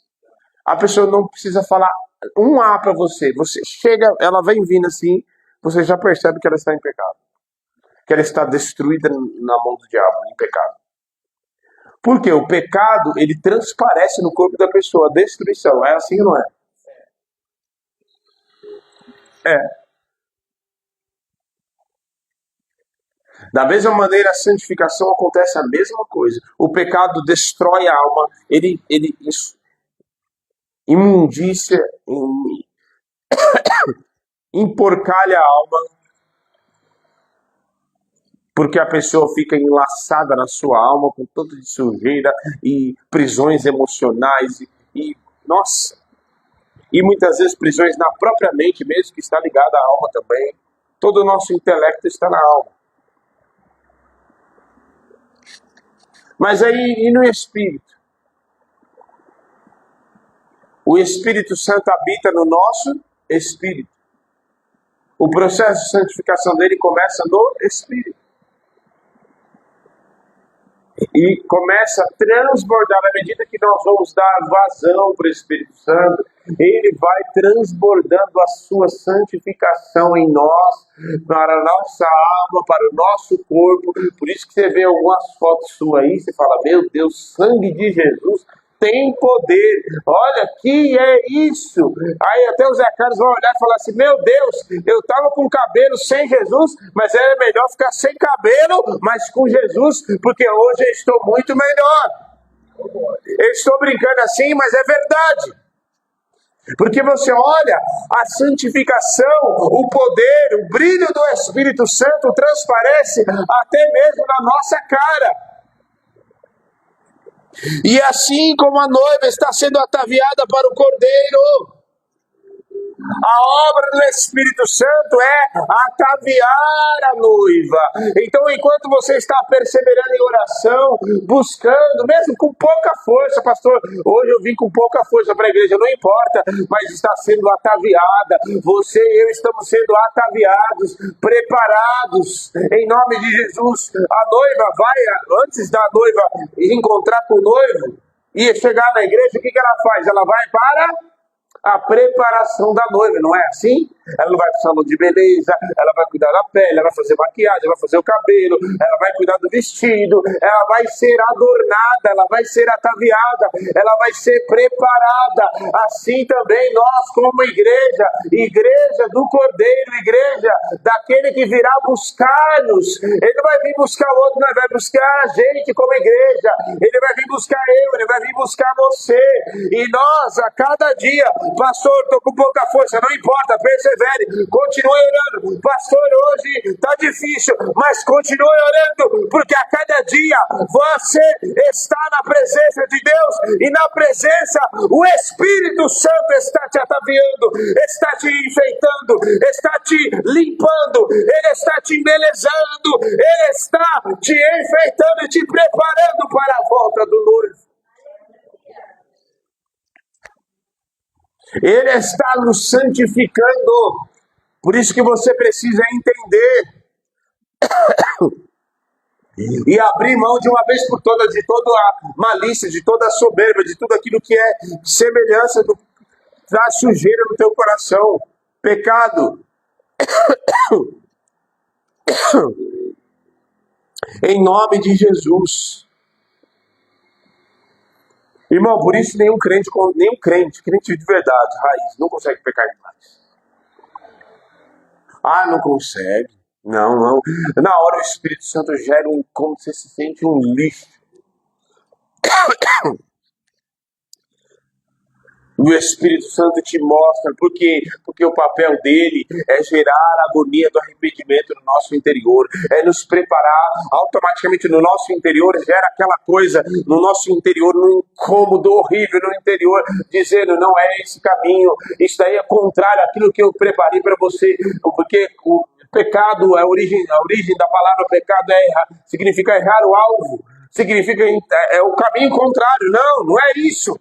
A pessoa não precisa falar um A para você. Você chega, ela vem vindo assim, você já percebe que ela está em pecado. Que ela está destruída na mão do diabo, em pecado. Porque o pecado, ele transparece no corpo da pessoa, a destruição. É assim ou não é? É. Da mesma maneira, a santificação acontece a mesma coisa. O pecado destrói a alma, ele imundícia, emporcalha a alma, porque a pessoa fica enlaçada na sua alma com tanto de sujeira e prisões emocionais nossa, e muitas vezes prisões na própria mente mesmo, que está ligada à alma também. Todo o nosso intelecto está na alma. Mas aí, e no Espírito? O Espírito Santo habita no nosso Espírito. O processo de santificação dele começa no Espírito. E começa a transbordar, à medida que nós vamos dar vazão para o Espírito Santo, ele vai transbordando a sua santificação em nós, para a nossa alma, para o nosso corpo. Por isso que você vê algumas fotos suas aí, você fala, meu Deus, sangue de Jesus tem poder, olha, que é isso? Aí até o Zé Carlos vai olhar e falar assim, meu Deus, eu estava com cabelo sem Jesus, mas era melhor ficar sem cabelo, mas com Jesus, porque hoje eu estou muito melhor. Eu estou brincando assim, mas é verdade. Porque você olha a santificação, o poder, o brilho do Espírito Santo transparece até mesmo na nossa cara. E assim como a noiva está sendo ataviada para o Cordeiro, a obra do Espírito Santo é ataviar a noiva. Então, enquanto você está perseverando em oração, buscando, mesmo com pouca força, pastor, hoje eu vim com pouca força para a igreja, não importa, mas está sendo ataviada. Você e eu estamos sendo ataviados, preparados, em nome de Jesus. A noiva vai, antes da noiva encontrar com o noivo e chegar na igreja, o que ela faz? Ela vai para a preparação da noiva, não é assim? Ela vai para o salão de beleza, ela vai cuidar da pele, ela vai fazer maquiagem, ela vai fazer o cabelo, ela vai cuidar do vestido, ela vai ser adornada, ela vai ser ataviada, ela vai ser preparada. Assim também nós como igreja, igreja do Cordeiro, igreja daquele que virá buscar-nos. Ele não vai vir buscar o outro, mas vai buscar a gente como igreja. Ele vai vir buscar eu, ele vai vir buscar você. E nós, a cada dia, pastor, estou com pouca força, não importa, persevere, continue orando. Pastor, hoje está difícil, mas continue orando, porque a cada dia você está na presença de Deus, e na presença o Espírito Santo está te ataviando, está te enfeitando, está te limpando, ele está te embelezando, ele está te enfeitando e te preparando para a volta do noivo. Ele está nos santificando. Por isso que você precisa entender e abrir mão de uma vez por todas de toda a malícia, de toda a soberba, de tudo aquilo que é semelhança da sujeira no teu coração. Pecado. Em nome de Jesus. Irmão, por isso nenhum crente de verdade, raiz, não consegue pecar demais. Ah, não consegue. Não. Na hora o Espírito Santo gera como você se sente um lixo. O Espírito Santo te mostra, porque o papel dele é gerar a agonia do arrependimento no nosso interior, é nos preparar automaticamente no nosso interior, gera aquela coisa no nosso interior, no incômodo horrível no interior, dizendo, não é esse caminho, isso daí é contrário àquilo que eu preparei para você, porque o pecado, a origem da palavra pecado significa errar o alvo, significa é o caminho contrário, não é isso.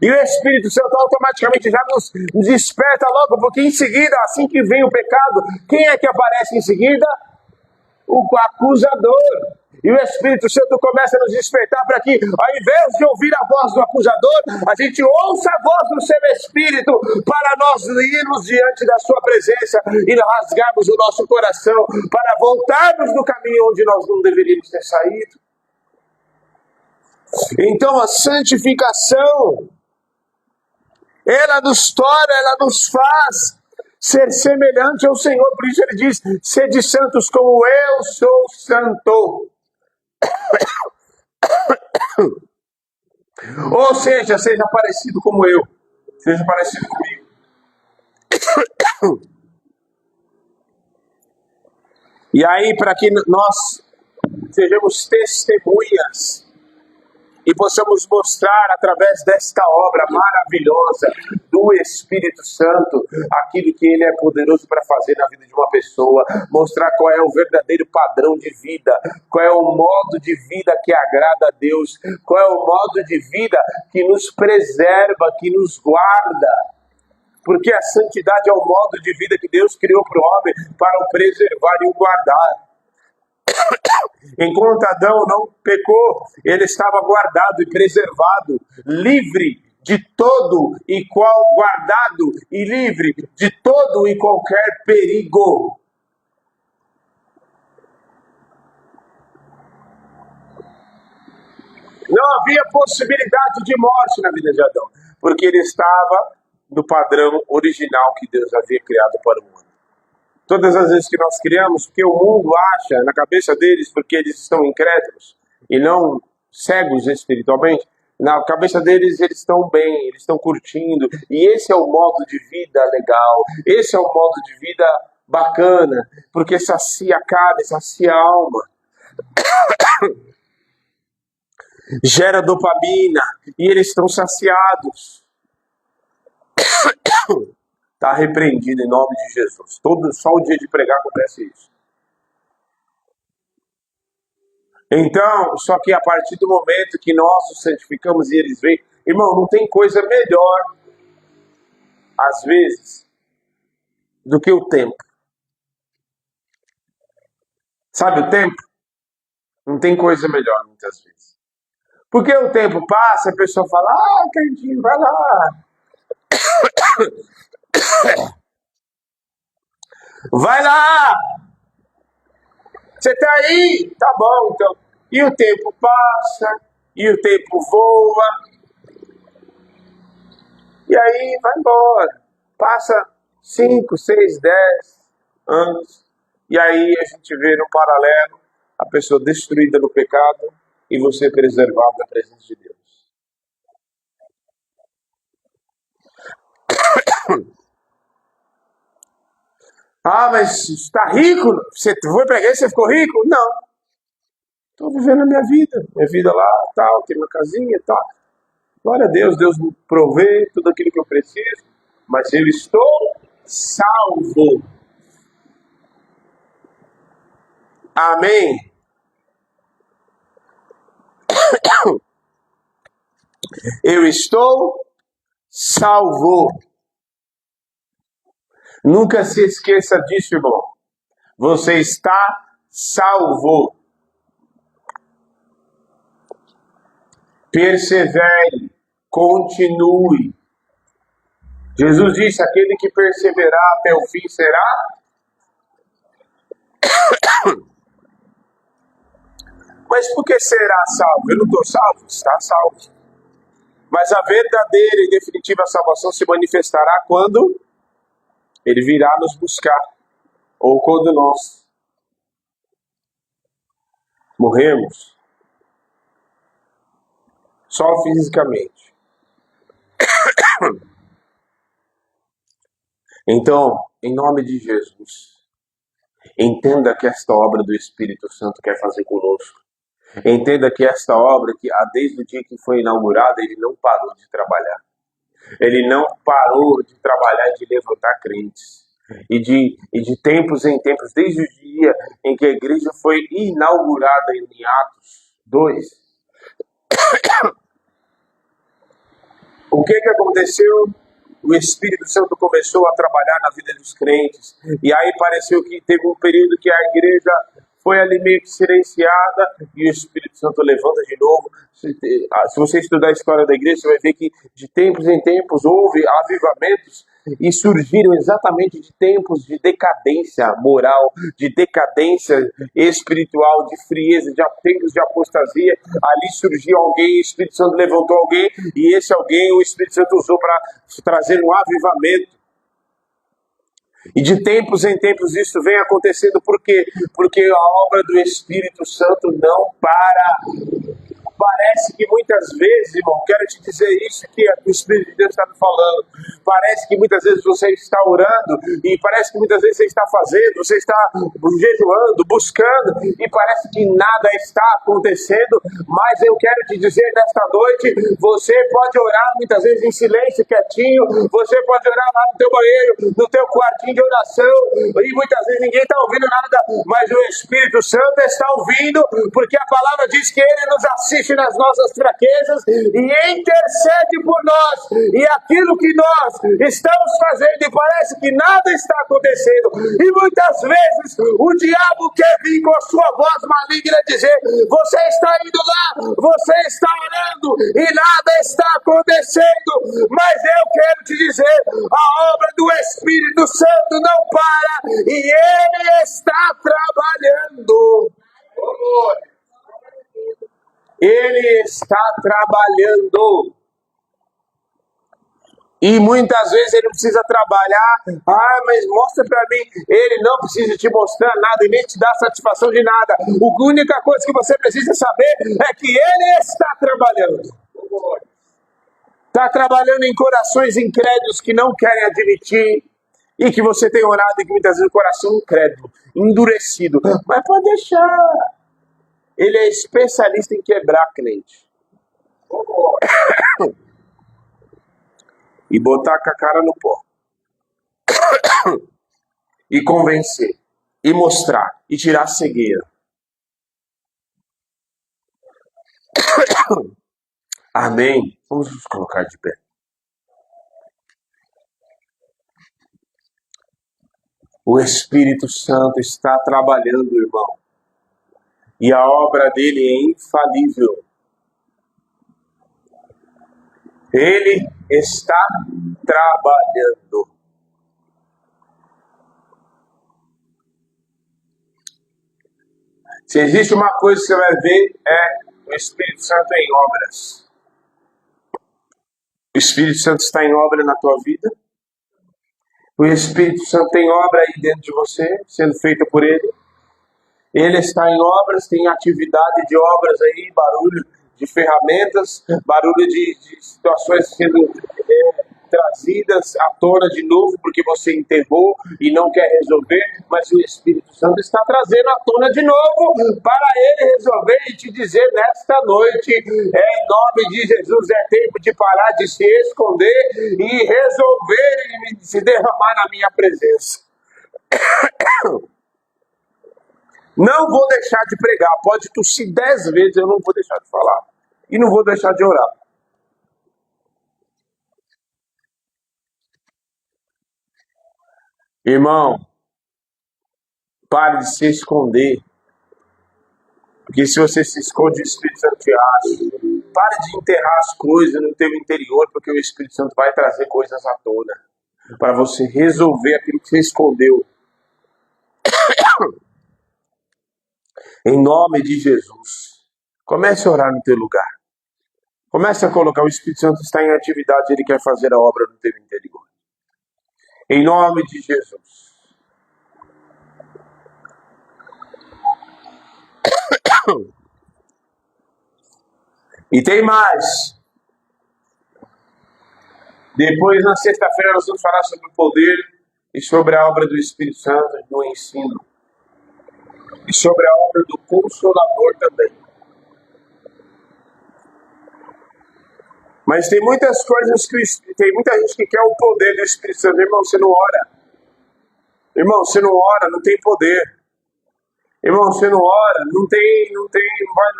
E o Espírito Santo automaticamente já nos desperta logo, porque em seguida, assim que vem o pecado, quem é que aparece em seguida? O acusador. E o Espírito Santo começa a nos despertar para que, ao invés de ouvir a voz do acusador, a gente ouça a voz do seu Espírito para nós irmos diante da sua presença e rasgarmos o nosso coração para voltarmos no caminho onde nós não deveríamos ter saído. Então a santificação, ela nos torna, ela nos faz ser semelhante ao Senhor. Por isso ele diz: sede santos como eu sou santo. Ou seja, seja parecido como eu. Seja parecido comigo. E aí, para que nós sejamos testemunhas e possamos mostrar através desta obra maravilhosa do Espírito Santo aquilo que Ele é poderoso para fazer na vida de uma pessoa, mostrar qual é o verdadeiro padrão de vida, qual é o modo de vida que agrada a Deus, qual é o modo de vida que nos preserva, que nos guarda. Porque a santidade é o modo de vida que Deus criou para o homem, para o preservar e o guardar. Enquanto Adão não pecou, ele estava guardado e preservado, livre de todo e qual, guardado e livre de todo e qualquer perigo. Não havia possibilidade de morte na vida de Adão, porque ele estava no padrão original que Deus havia criado para o mundo. Todas as vezes que nós criamos, porque o mundo acha na cabeça deles, porque eles estão incrédulos e não cegos espiritualmente, na cabeça deles eles estão bem, eles estão curtindo, e esse é o modo de vida legal, esse é o modo de vida bacana, porque sacia a carne, sacia a alma, gera dopamina, e eles estão saciados. Está repreendido em nome de Jesus. Só o dia de pregar acontece isso. Então, só que a partir do momento que nós os santificamos e eles veem, irmão, não tem coisa melhor, às vezes, do que o tempo. Sabe o tempo? Não tem coisa melhor, muitas vezes. Porque o tempo passa, a pessoa fala: Candinho, vai lá. Vai lá! Você tá aí? Tá bom, então. E o tempo passa, e o tempo voa, e aí vai embora. Passa 5, 6, 10 anos, e aí a gente vê no paralelo a pessoa destruída no pecado e você preservado da presença de Deus. Mas está rico? Você foi para a igreja e você ficou rico? Não. Estou vivendo a minha vida lá, tal, tem uma casinha e tal. Glória a Deus, Deus me provê tudo aquilo que eu preciso, mas eu estou salvo. Amém? Eu estou salvo. Nunca se esqueça disso, irmão. Você está salvo. Persevere, continue. Jesus disse: aquele que perseverar até o fim será. Mas por que será salvo? Eu não estou salvo? Está salvo. Mas a verdadeira e definitiva salvação se manifestará quando Ele virá nos buscar, ou quando nós morremos, só fisicamente. Então, em nome de Jesus, entenda que esta obra do Espírito Santo quer fazer conosco. Entenda que esta obra, que desde o dia que foi inaugurada, Ele não parou de trabalhar. Ele não parou de trabalhar e de levantar crentes. E de tempos em tempos, desde o dia em que a igreja foi inaugurada em Atos 2. O que aconteceu? O Espírito Santo começou a trabalhar na vida dos crentes. E aí pareceu que teve um período que a igreja foi ali meio que silenciada e o Espírito Santo levanta de novo. Se você estudar a história da igreja, você vai ver que de tempos em tempos houve avivamentos e surgiram exatamente de tempos de decadência moral, de decadência espiritual, de frieza, de tempos de apostasia. Ali surgiu alguém, o Espírito Santo levantou alguém e esse alguém o Espírito Santo usou para trazer um avivamento. E de tempos em tempos isso vem acontecendo, por quê? Porque a obra do Espírito Santo não para. Parece que muitas vezes, irmão, quero te dizer isso que o Espírito de Deus está me falando. Parece que muitas vezes você está orando e parece que muitas vezes você está fazendo, você está jejuando, buscando e parece que nada está acontecendo. Mas eu quero te dizer nesta noite, você pode orar muitas vezes em silêncio, quietinho. Você pode orar lá no teu banheiro, no teu quartinho de oração e muitas vezes ninguém está ouvindo nada, mas o Espírito Santo está ouvindo, porque a palavra diz que Ele nos assiste nas nossas fraquezas e intercede por nós. E aquilo que nós estamos fazendo e parece que nada está acontecendo, e muitas vezes o diabo quer vir com a sua voz maligna dizer: você está indo lá, você está orando e nada está acontecendo. Mas eu quero te dizer, a obra do Espírito Santo não para e Ele está trabalhando. Ele está trabalhando. E muitas vezes ele precisa trabalhar. Mas mostra para mim. Ele não precisa te mostrar nada e nem te dar satisfação de nada. A única coisa que você precisa saber é que ele está trabalhando. Está trabalhando em corações incrédulos que não querem admitir. E que você tem orado e que muitas vezes o coração incrédulo, endurecido. Mas pode deixar. Ele é especialista em quebrar crente. E botar com a cara no pó. E convencer. E mostrar. E tirar a cegueira. Amém. Vamos nos colocar de pé. O Espírito Santo está trabalhando, irmão. E a obra dele é infalível. Ele está trabalhando. Se existe uma coisa que você vai ver, é o Espírito Santo em obras. O Espírito Santo está em obra na tua vida. O Espírito Santo tem obra aí dentro de você, sendo feita por Ele. Ele está em obras, tem atividade de obras aí, barulho de ferramentas, barulho de situações sendo trazidas à tona de novo, porque você enterrou e não quer resolver, mas o Espírito Santo está trazendo à tona de novo para Ele resolver e te dizer nesta noite, em nome de Jesus, é tempo de parar de se esconder e resolver e se derramar na minha presença. Não vou deixar de pregar, pode tossir 10 vezes, eu não vou deixar de falar. E não vou deixar de orar. Irmão, pare de se esconder. Porque se você se esconde, o Espírito Santo te acha. Pare de enterrar as coisas no teu interior, porque o Espírito Santo vai trazer coisas à tona. Para você resolver aquilo que você escondeu. Em nome de Jesus. Comece a orar no teu lugar. Comece a colocar, o Espírito Santo está em atividade, ele quer fazer a obra no teu interior. Em nome de Jesus. E tem mais. Depois, na sexta-feira, nós vamos falar sobre o poder e sobre a obra do Espírito Santo no ensino. E sobre a obra do Consolador também. Mas tem muitas coisas que... Tem muita gente que quer o poder do Espírito Santo. Irmão, você não ora. Irmão, você não ora, não tem poder. Irmão, você não ora, não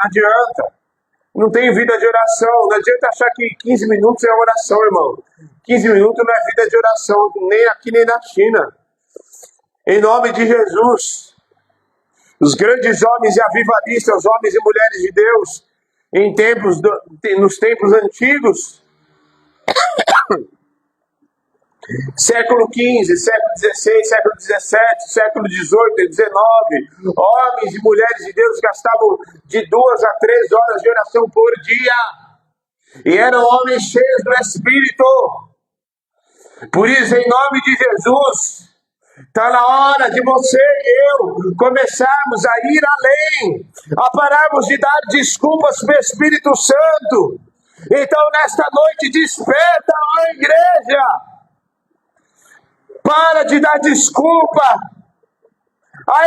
adianta. Não tem vida de oração. Não adianta achar que 15 minutos é oração, irmão. 15 minutos não é vida de oração, nem aqui nem na China. Em nome de Jesus. Os grandes homens e avivalistas, os homens e mulheres de Deus, nos tempos antigos, século XV, século XVI, século XVII, século XVIII, XIX, homens e mulheres de Deus gastavam de 2 a 3 horas de oração por dia. E eram homens cheios do Espírito. Por isso, em nome de Jesus, está na hora de você e eu começarmos a ir além, a pararmos de dar desculpas para o Espírito Santo. Então, nesta noite, desperta, ó igreja. Para de dar desculpa.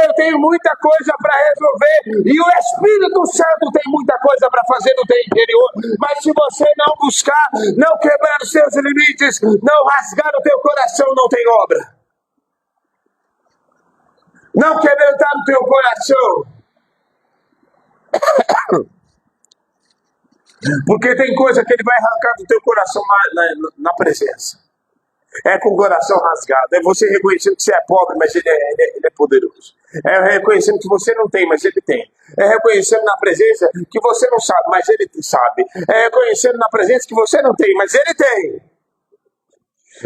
Eu tenho muita coisa para resolver. E o Espírito Santo tem muita coisa para fazer no teu interior. Mas se você não buscar, não quebrar os seus limites, não rasgar o teu coração, não tem obra. Não quebrantar o teu coração. Porque tem coisa que ele vai arrancar do teu coração na presença. É com o coração rasgado. É você reconhecendo que você é pobre, mas ele é poderoso. É reconhecendo que você não tem, mas ele tem. É reconhecendo na presença que você não sabe, mas ele sabe. É reconhecendo na presença que você não tem, mas ele tem.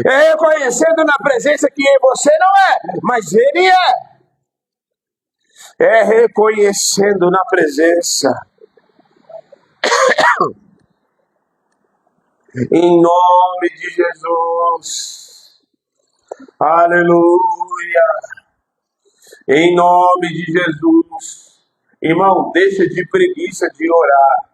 É reconhecendo na presença que você não é, mas ele é. É reconhecendo na presença. Em nome de Jesus. Aleluia. Em nome de Jesus. Irmão, deixa de preguiça de orar.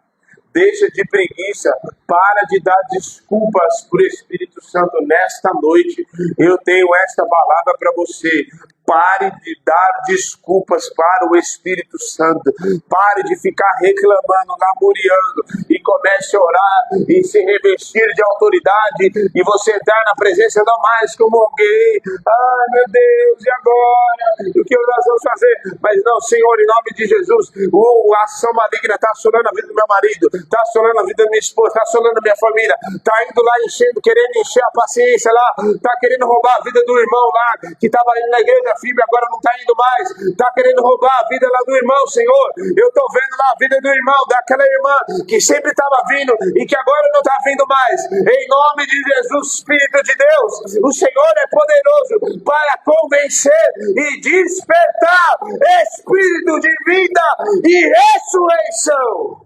Deixa de preguiça. Para de dar desculpas para o Espírito Santo nesta noite. Eu tenho esta palavra para você. Pare de dar desculpas para o Espírito Santo. Pare de ficar reclamando, lamuriando. E comece a orar e se revestir de autoridade. E você entrar na presença não mais como alguém. Ai, meu Deus, e agora? O que nós vamos fazer? Mas não, Senhor, em nome de Jesus. A ação maligna está assolando a vida do meu marido. Está assolando a vida da minha esposa. Está assolando a minha família. Está indo lá enchendo, querendo encher a paciência lá. Está querendo roubar a vida do irmão lá. Que estava indo na igreja firme, agora não está indo mais. Está querendo roubar a vida lá do irmão, Senhor. Eu estou vendo lá a vida do irmão, daquela irmã que sempre estava vindo e que agora não está vindo mais. Em nome de Jesus, Espírito de Deus, o Senhor é poderoso para convencer e despertar espírito de vida e ressurreição.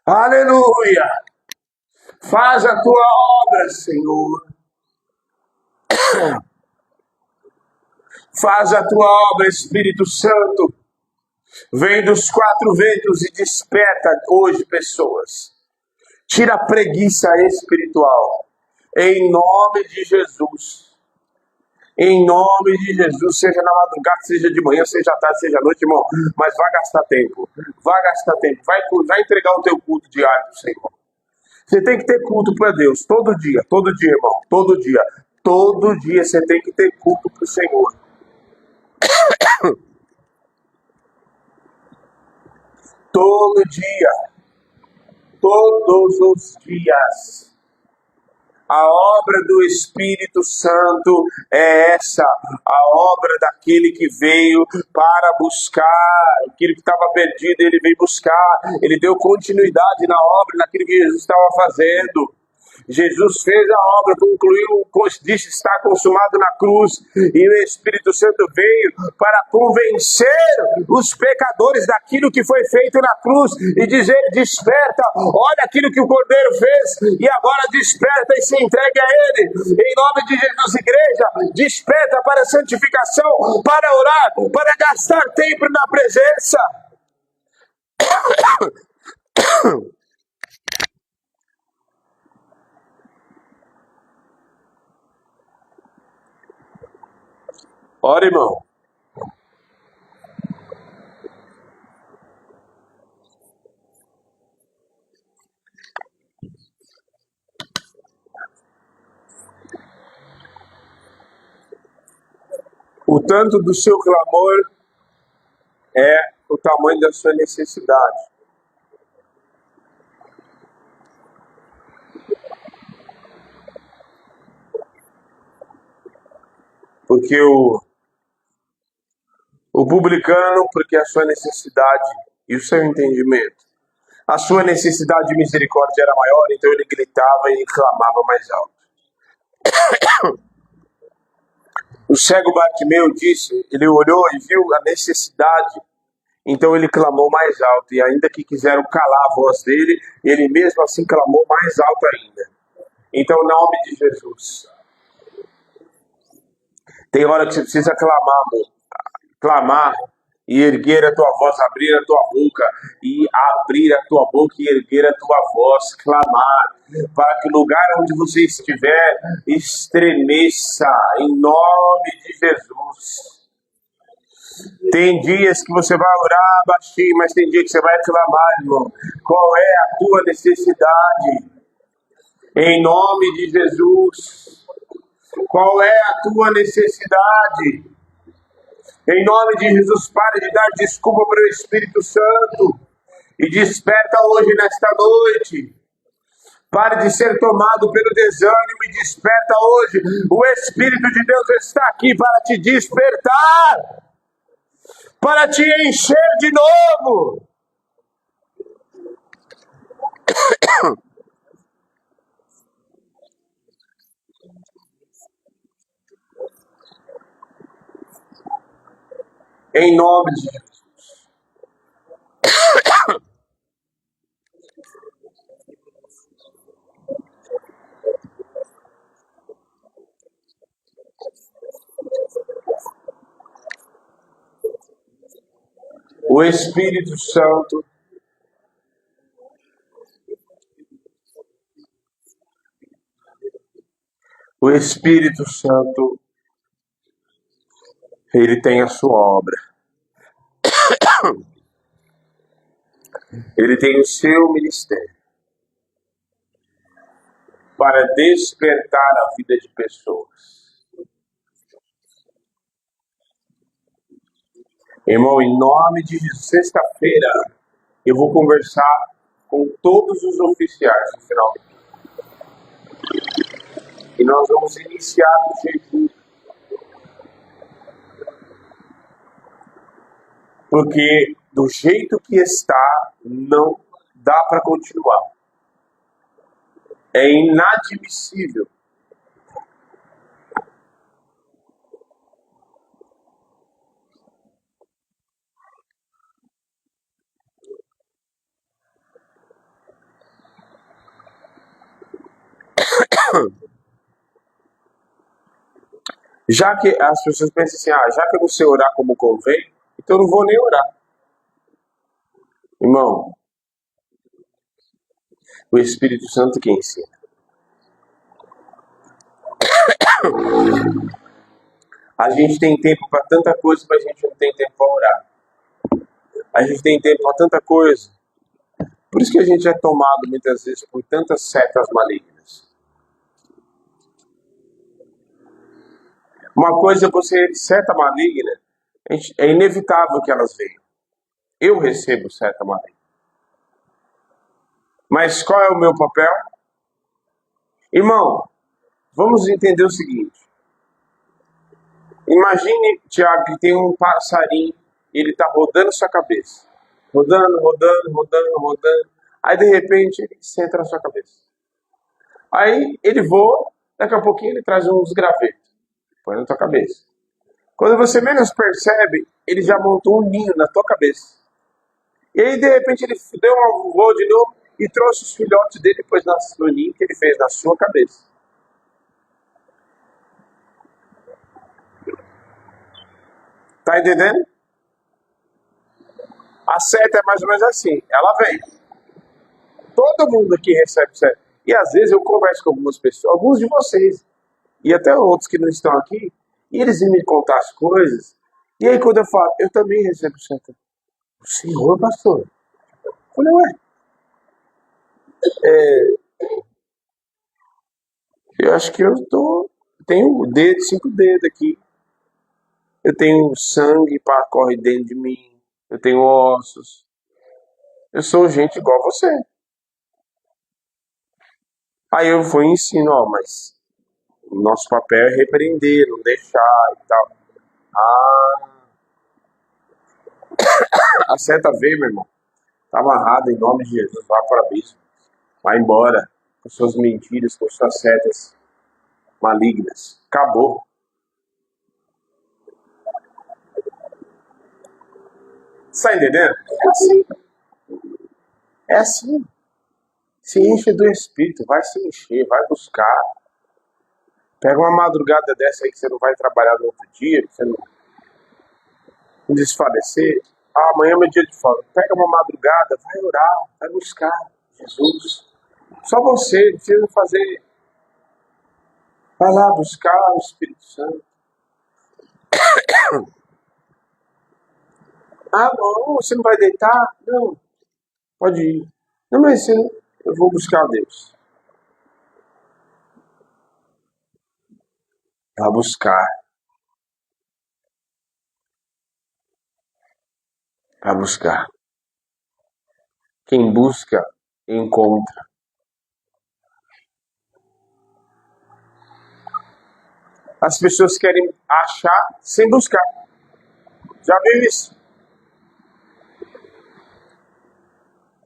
Aleluia. Faz a tua obra, Senhor. Faz a tua obra, Espírito Santo. Vem dos 4 ventos e desperta hoje pessoas. Tira a preguiça espiritual. Em nome de Jesus. Em nome de Jesus. Seja na madrugada, seja de manhã, seja à tarde, seja à noite, irmão. Mas vai gastar tempo. Vai gastar tempo. Vai entregar o teu culto diário pro Senhor. Você tem que ter culto para Deus. Todo dia, irmão. Todo dia. Todo dia você tem que ter culto pro Senhor. Todo dia, todos os dias. A obra do Espírito Santo é essa, a obra daquele que veio para buscar, aquilo que estava perdido, ele veio buscar, ele deu continuidade na obra, naquilo que Jesus estava fazendo. Jesus fez a obra, concluiu, disse está consumado na cruz, e o Espírito Santo veio para convencer os pecadores daquilo que foi feito na cruz e dizer: desperta, olha aquilo que o Cordeiro fez e agora desperta e se entregue a Ele. Em nome de Jesus, igreja, desperta para a santificação, para orar, para gastar tempo na presença. Ora, irmão. O tanto do seu clamor é o tamanho da sua necessidade. Porque o O publicano, porque a sua necessidade e o seu entendimento, a sua necessidade de misericórdia era maior, então ele gritava e clamava mais alto. O cego Bartimeu disse, ele olhou e viu a necessidade, então ele clamou mais alto, e ainda que quiseram calar a voz dele, ele mesmo assim clamou mais alto ainda. Então, em nome de Jesus, tem hora que você precisa clamar, amor. Clamar e erguer a tua voz, abrir a tua boca e abrir a tua boca e erguer a tua voz, clamar, para que o lugar onde você estiver estremeça, em nome de Jesus. Tem dias que você vai orar baixinho, mas tem dia que você vai clamar, irmão. Qual é a tua necessidade? Em nome de Jesus. Qual é a tua necessidade? Em nome de Jesus, pare de dar desculpa para o Espírito Santo e desperta hoje nesta noite. Pare de ser tomado pelo desânimo e desperta hoje. O Espírito de Deus está aqui para te despertar, para te encher de novo. Em nome de Jesus. O Espírito Santo ele tem a sua obra. Ele tem o seu ministério para despertar a vida de pessoas. Irmão, em nome de Jesus, sexta-feira eu vou conversar com todos os oficiais no final. E nós vamos iniciar o jejum. Porque do jeito que está, não dá para continuar. É inadmissível. Já que as pessoas pensam assim, já que eu não sei orar como convém, então eu não vou nem orar. Irmão, o Espírito Santo que ensina. A gente tem tempo para tanta coisa, mas a gente não tem tempo para orar. A gente tem tempo para tanta coisa. Por isso que a gente é tomado muitas vezes por tantas setas malignas. Uma coisa é você, seta maligna, é inevitável que elas venham. Eu recebo seta maligna. Mas qual é o meu papel? Irmão, vamos entender o seguinte. Imagine, Tiago, que tem um passarinho e ele está rodando sua cabeça. Rodando. Aí, de repente, ele senta na sua cabeça. Aí, ele voa, daqui a pouquinho ele traz uns gravetos. Põe na tua cabeça. Quando você menos percebe, ele já montou um ninho na tua cabeça. E aí, de repente, ele deu um voo de novo e trouxe os filhotes dele, depois no ninho que ele fez na sua cabeça. Tá entendendo? A seta é mais ou menos assim. Ela vem. Todo mundo aqui recebe seta. E às vezes eu converso com algumas pessoas, alguns de vocês, e até outros que não estão aqui, e eles me contar as coisas. E aí quando eu falo, eu também recebo seta. O senhor, pastor? Eu falei, ué. Eu acho que tenho dedo, 5 dedos aqui. Eu tenho sangue para corre dentro de mim. Eu tenho ossos. Eu sou gente igual a você. Aí eu vou e ensino, mas o nosso papel é repreender, não deixar e tal. Ah, A seta veio, meu irmão. Está amarrada em nome de Jesus. Vá para o abismo. Vai embora com suas mentiras, com suas setas malignas. Acabou. Está entendendo? É assim. É assim. Se enche do Espírito. Vai se encher. Vai buscar. Pega uma madrugada dessa aí que você não vai trabalhar no outro dia. Que você não desfalecer. Ah, amanhã é meu dia de folga. Pega uma madrugada. Vai orar. Vai buscar Jesus. Só você. Não precisa fazer. Vai lá buscar o Espírito Santo. Ah, não, você não vai deitar? Não, pode ir. Não, mas eu vou buscar Deus. Vai buscar, vai buscar. Quem busca, encontra. As pessoas querem achar sem buscar. Já viu isso?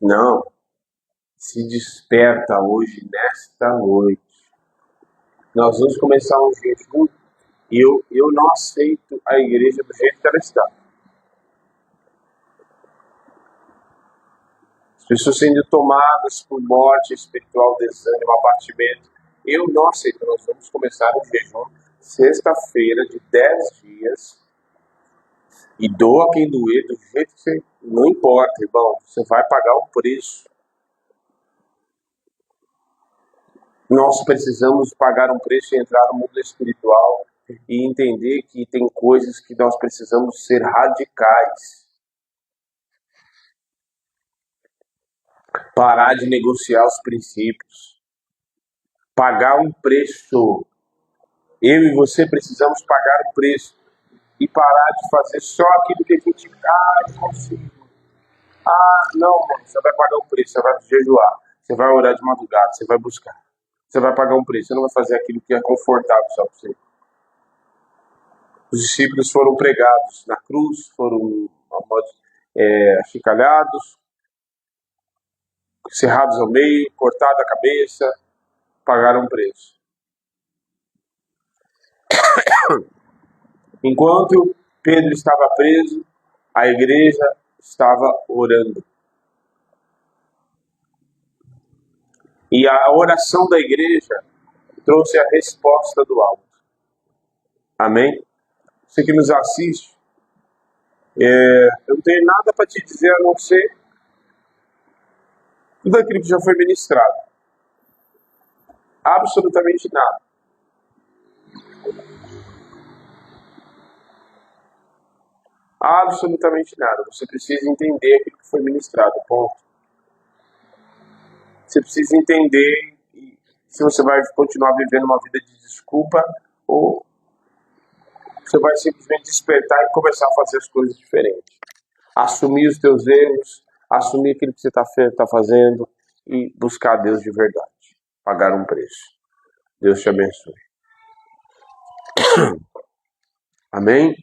Não. Se desperta hoje, nesta noite. Nós vamos começar um jejum e eu não aceito a igreja do jeito que ela está. As pessoas sendo tomadas por morte espiritual, desânimo, abatimento. Eu não aceito. Nós vamos começar um jejum sexta-feira de 10 dias. E doa quem doer, do jeito que você... Não importa, irmão. Você vai pagar um preço. Nós precisamos pagar um preço e entrar no mundo espiritual e entender que tem coisas que nós precisamos ser radicais. Parar de negociar os princípios. Pagar um preço. Eu e você precisamos pagar um preço. E parar de fazer só aquilo que a gente... eu consigo. Não, mano. Você vai pagar um preço. Você vai jejuar. Você vai orar de madrugada. Você vai buscar. Você vai pagar um preço. Você não vai fazer aquilo que é confortável só para você. Os discípulos foram pregados na cruz, foram achicalhados, cerrados ao meio, cortada a cabeça, pagaram um preço. Enquanto Pedro estava preso, a igreja estava orando. E a oração da igreja trouxe a resposta do alto. Amém? Você que nos assiste, eu não tenho nada para te dizer a não ser tudo aquilo que já foi ministrado. Absolutamente nada. Absolutamente nada. Você precisa entender aquilo que foi ministrado, ponto. Você precisa entender se você vai continuar vivendo uma vida de desculpa ou você vai simplesmente despertar e começar a fazer as coisas diferentes. Assumir os teus erros, assumir aquilo que você está fazendo e buscar Deus de verdade. Pagar um preço. Deus te abençoe. Amém?